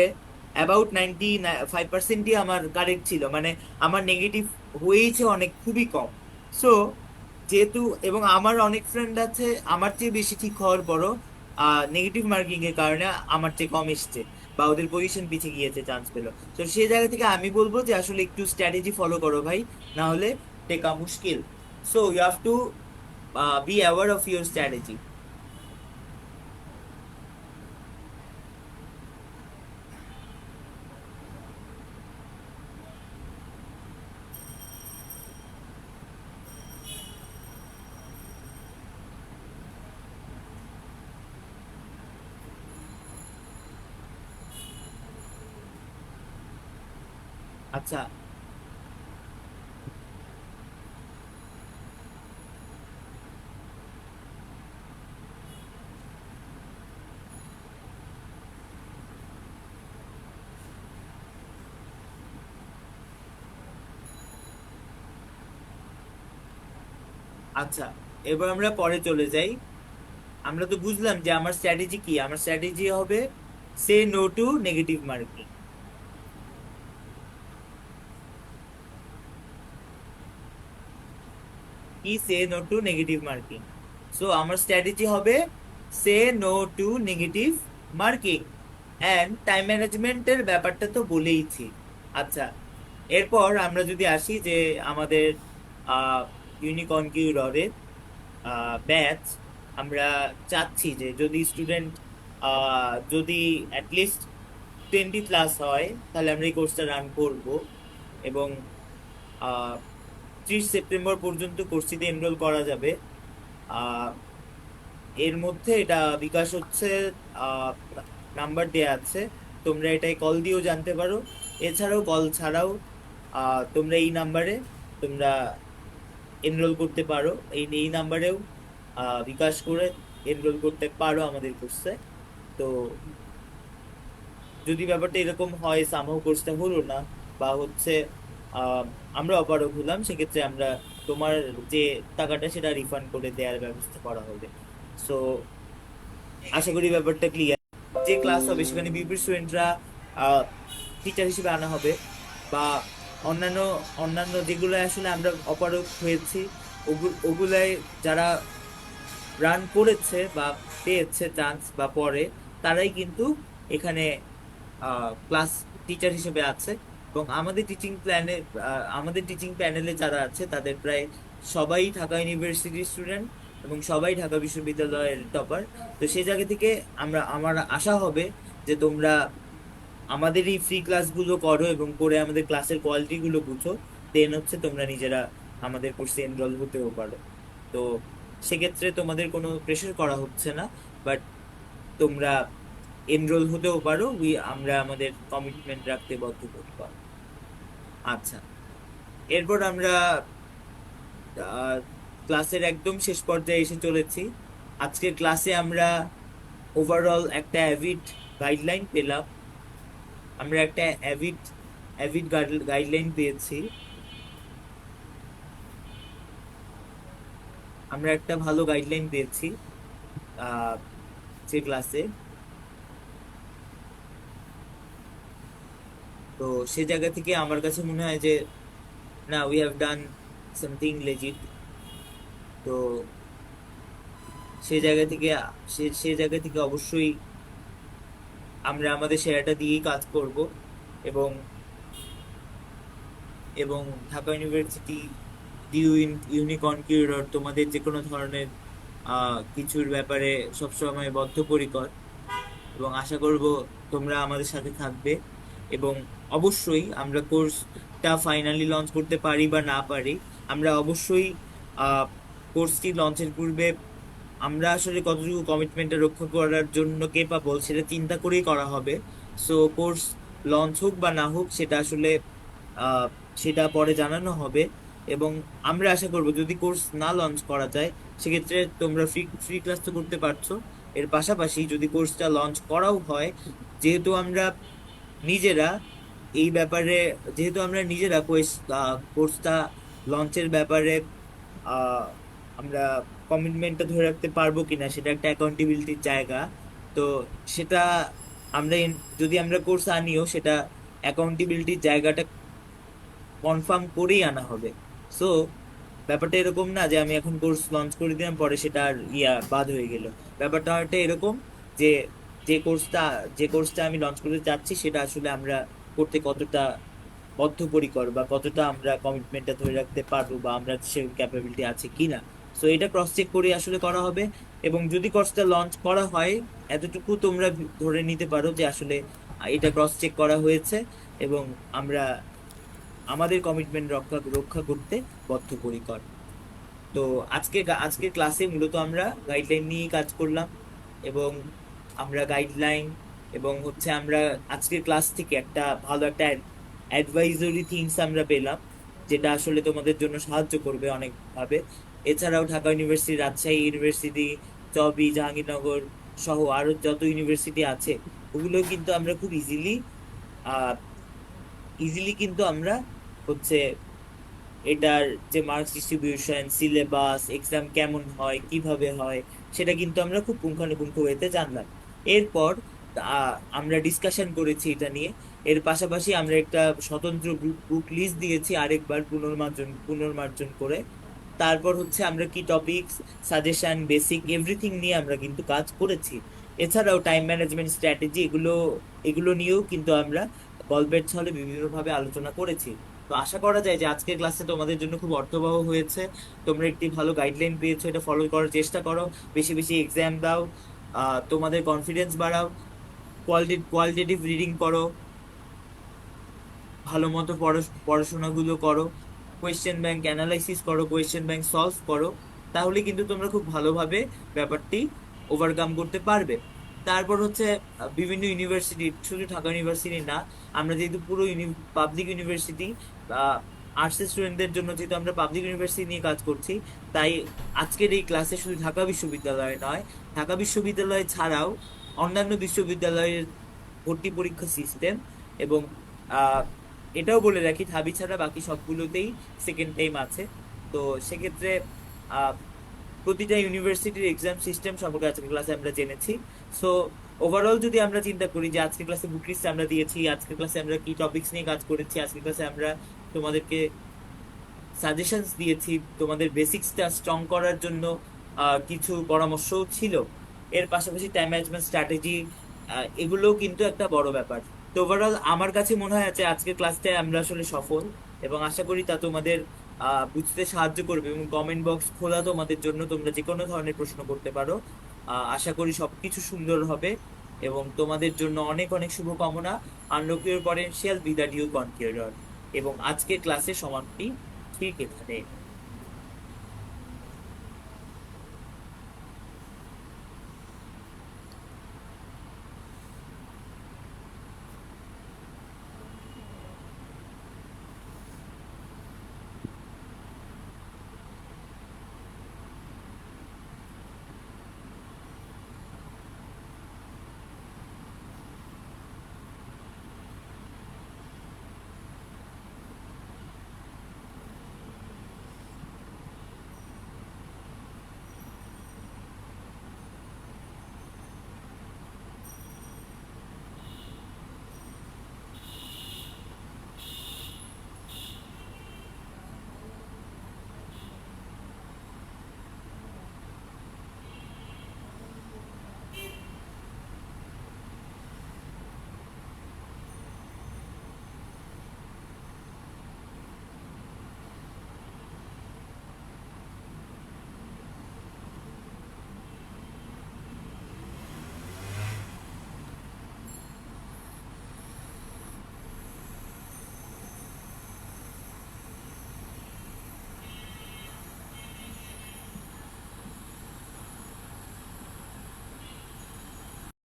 অ্যাবাউট 95%ই আমার কারেক্ট ছিল, মানে আমার নেগেটিভ হয়েছে অনেক, খুবই কম। সো যেহেতু, এবং আমার অনেক ফ্রেন্ড আছে আমার চেয়ে বেশি ঠিক হওয়ার পরও নেগেটিভ মার্কিং এর কারণে আমার চেয়ে কম এসছে বা ওদের পজিশন পিছিয়ে গিয়েছে, চান্স পেলো। তো সেই জায়গা থেকে আমি বলবো যে আসলে একটু স্ট্র্যাটেজি ফলো করো ভাই, না হলে টেকা মুশকিল। So you have to be aware of your strategy. আচ্ছা। আচ্ছা, এবার আমরা পরে চলে যাই। আমরা তো বুঝলাম যে আমার স্ট্র্যাটেজি কি, আমার স্ট্র্যাটেজি হবে say no to negative marking. কি say no to negative marking? So আমার স্ট্র্যাটেজি হবে say no to negative marking and time ম্যানেজমেন্টের ব্যাপারটা তো বলেইছি। আচ্ছা, এরপর আমরা যদি আসি যে আমাদের ইউনিকনকিউররের ব্যাচ, আমরা চাচ্ছি যে যদি স্টুডেন্ট যদি অ্যাটলিস্ট 20+ হয় তাহলে আমরা এই কোর্সটা রান করব। এবং 30 সেপ্টেম্বর পর্যন্ত কোর্সটিতে এনরোল করা যাবে। আহ, এর মধ্যে এটা বিকাশ হচ্ছে, নাম্বার দেয়া আছে, তোমরা এটাই কল দিয়েও জানতে পারো। এছাড়াও কল ছাড়াও তোমরা এই নাম্বারে তোমরা এনরোল করতে পারো, এই এই নাম্বারেও বিকাশ করে এনরোল করতে পারো আমাদের কোর্সে। তো যদি ব্যাপারটা এরকম হয় সামহাও কোর্সটা হলো না বা হচ্ছে আহ, আমরা অপারগ হলাম, সেক্ষেত্রে আমরা তোমার যে টাকাটা সেটা রিফান্ড করে দেওয়ার ব্যবস্থা করা হবে। সো আশা করি ব্যাপারটা ক্লিয়ার। যে ক্লাস হবে সেখানে বিপির স্টুডেন্টরা টিচার হিসেবে আনা হবে, বা অন্যান্য অন্যান্য যেগুলো আসলে আমরা অপারগ হয়েছি ওগুলাই যারা রান করেছে বা পেয়েছে চান্স বা পরে, তারাই কিন্তু এখানে ক্লাস টিচার হিসেবে আছে। এবং আমাদের টিচিং প্যানেলে যারা আছে তাদের প্রায় সবাই ঢাকা ইউনিভার্সিটির স্টুডেন্ট এবং সবাই ঢাকা বিশ্ববিদ্যালয়ের টপার। তো সেই জায়গা থেকে আমার আশা হবে যে তোমরা আমাদের এই ফ্রি ক্লাসগুলো করো এবং করে আমাদের ক্লাসের কোয়ালিটি গুলো বুঝো, দেন হচ্ছে তোমরা নিজেরা আমাদের কোর্সে এনরোল হতেও পারো। তো সেক্ষেত্রে তোমাদের কোনো প্রেশার করা হচ্ছে না, বাট তোমরা এনরোল হতেও পারো, আমরা আমাদের কমিটমেন্ট রাখতে বদ্ধপরিকর। আচ্ছা, এরপর আমরা ক্লাসের একদম শেষ পর্যায়ে এসে চলেছি। আজকের ক্লাসে আমরা ওভারঅল একটা অ্যাভিড গাইডলাইন পেলাম, আমরা একটা অ্যাভিড অ্যাভিড গাইডলাইন পেয়েছি, আমরা একটা ভালো গাইডলাইন পেয়েছি আহ যে ক্লাসে। তো সে জায়গা থেকে আমার কাছে মনে হয় যে না, we have done something legit. তো সে জায়গা থেকে সে জায়গা থেকে অবশ্যই আমরা আমাদের সেরাটা দিয়েই কাজ করব। এবং এবং ঢাকা ইউনিভার্সিটি ইউনিকর্ন কিউরর তোমাদের যে কোনো ধরনের কিছুর ব্যাপারে সবসময় বদ্ধপরিকর, এবং আশা করব তোমরা আমাদের সাথে থাকবে। এবং অবশ্যই আমরা কোর্সটা ফাইনালি লঞ্চ করতে পারি বা না পারি, আমরা অবশ্যই কোর্সটি লঞ্চের পূর্বে আমরা আসলে কতটুকু কমিটমেন্টটা রক্ষা করার জন্য কেপাবল সেটা চিন্তা করেই করা হবে। সো কোর্স লঞ্চ হোক বা না হোক সেটা আসলে আহ, সেটা পরে জানানো হবে। এবং আমরা আশা করব যদি কোর্স না লঞ্চ করা যায় সেক্ষেত্রে তোমরা ফ্রি ফ্রি ক্লাস তো করতে পারছো। এর পাশাপাশি যদি কোর্সটা লঞ্চ করাও হয়, যেহেতু আমরা নিজেরা এই ব্যাপারে যেহেতু আমরা নিজেরা কোর্সটা লঞ্চের ব্যাপারে আহ, আমরা কমিটমেন্টটা ধরে রাখতে পারবো কিনা সেটা একটা অ্যাকাউন্টেবিলিটির জায়গা। তো সেটা আমরা যদি আমরা কোর্স আনিও সেটা অ্যাকাউন্টেবিলিটির জায়গাটা কনফার্ম করেই আনা হবে। সো ব্যাপারটা এরকম না যে আমি এখন কোর্স লঞ্চ করে দিলাম পরে সেটা আর বাদ হয়ে গেল। ব্যাপারটা হয়তো এরকম যে যে কোর্সটা যে কোর্সটা আমি লঞ্চ করতে চাচ্ছি সেটা আসলে আমরা করতে কতটা বদ্ধপরিকর বা কতটা আমরা কমিটমেন্টটা ধরে রাখতে পারবো বা আমরা সে ক্যাপাবিলিটি আছে কিনা। সো এটা ক্রস চেক করে আসলে করা হবে। এবং যদি কোর্সটা লঞ্চ করা হয় এতটুকু তোমরা ধরে নিতে পারো যে আসলে এটা ক্রস চেক করা হয়েছে এবং আমরা আমাদের কমিটমেন্ট রক্ষা রক্ষা করতে বদ্ধপরিকর। তো আজকে ক্লাসে মূলত আমরা গাইডলাইন নিয়ে কাজ করলাম এবং আমরা গাইডলাইন এবং হচ্ছে আমরা আজকের ক্লাস থেকে একটা অ্যাডভাইজরি থিংস আমরা পেলাম, যেটা আসলে তোমাদের জন্য সাহায্য করবে অনেকভাবে। এছাড়াও ঢাকা ইউনিভার্সিটি, রাজশাহী ইউনিভার্সিটি, চবি, জাহাঙ্গীরনগর সহ আরো যত ইউনিভার্সিটি আছে ওগুলো কিন্তু আমরা খুব ইজিলি কিন্তু আমরা হচ্ছে এটার যে মার্কস ডিস্ট্রিবিউশন, সিলেবাস, এক্সাম কেমন হয়, কিভাবে হয়, সেটা কিন্তু আমরা খুব পুঙ্খানুপুঙ্খ ওয়েতে জানলাম। এরপর আমরা ডিসকাশন করেছি এটা নিয়ে। এর পাশাপাশি আমরা একটা স্বতন্ত্র বুক লিস্ট দিয়েছি আরেকবার পুনর্মার্জন করে। তারপর হচ্ছে আমরা কি টপিকস, সাজেশন, বেসিক এভরিথিং নিয়ে আমরা কিন্তু কাজ করেছি। এছাড়াও টাইম ম্যানেজমেন্ট স্ট্র্যাটেজি এগুলো এগুলো নিয়েও কিন্তু আমরা গল্পের ছলে বিভিন্নভাবে আলোচনা করেছি। তো আশা করা যায় যে আজকের ক্লাসে তোমাদের জন্য খুব অর্থবহ হয়েছে। তোমরা একটি ভালো গাইডলাইন পেয়েছো, এটা ফলো করার চেষ্টা করো, বেশি বেশি এক্সাম দাও, তোমাদের কনফিডেন্স বাড়াও, কোয়ালিটেটিভ রিডিং করো, ভালো মতো পড়াশোনাগুলো করো, কোয়েশ্চেন ব্যাংক অ্যানালাইসিস করো, কোয়েশ্চেন ব্যাংক সলভ করো। তাহলে কিন্তু তোমরা খুব ভালোভাবে ব্যাপারটি ওভারকাম করতে পারবে। তারপর হচ্ছে বিভিন্ন ইউনিভার্সিটি, শুধু ঢাকা ইউনিভার্সিটি না, আমরা যেহেতু পুরো পাবলিক ইউনিভার্সিটি, আর্টস স্টুডেন্টদের জন্য যেহেতু আমরা পাবলিক ইউনিভার্সিটি নিয়ে কাজ করছি, তাই আজকের এই ক্লাসে শুধু ঢাকা বিশ্ববিদ্যালয় নয়, ঢাকা বিশ্ববিদ্যালয় ছাড়াও অন্যান্য বিশ্ববিদ্যালয়ের ভর্তি পরীক্ষা সিস্টেম এবং এটাও বলে রাখি ঢাবি ছাড়া বাকি সবগুলোতেই সেকেন্ড টাইম আছে। তো সেক্ষেত্রে আহ, প্রতিটা ইউনিভার্সিটির এক্সাম সিস্টেম সম্পর্কে আজকের ক্লাসে আমরা জেনেছি। সো ওভারঅল যদি আমরা চিন্তা করি যে আজকের ক্লাসে বুক লিস্ট আমরা দিয়েছি, আজকের ক্লাসে আমরা কি টপিকস নিয়ে কাজ করেছি, আজকের ক্লাসে আমরা তোমাদেরকে সাজেশনস দিয়েছি, তোমাদের বেসিক্সটা স্ট্রং করার জন্য কিছু পরামর্শও ছিল। এর পাশাপাশি টাইম ম্যানেজমেন্ট স্ট্র্যাটেজি, এগুলোও কিন্তু একটা বড় ব্যাপার। তো ওভারঅল আমার কাছে মনে হয় যে আজকের ক্লাসটায় আমরা আসলে সফল এবং আশা করি তা তোমাদের বুঝতে সাহায্য করবে। এবং কমেন্ট বক্স খোলা তোমাদের জন্য, তোমরা যে কোনো ধরনের প্রশ্ন করতে পারো। আশা করি সবকিছু সুন্দর হবে এবং তোমাদের জন্য অনেক অনেক শুভকামনা। Unlock your potential with the due conqueror. এবং আজকের ক্লাসের সমাপ্তি ঠিক এখানে।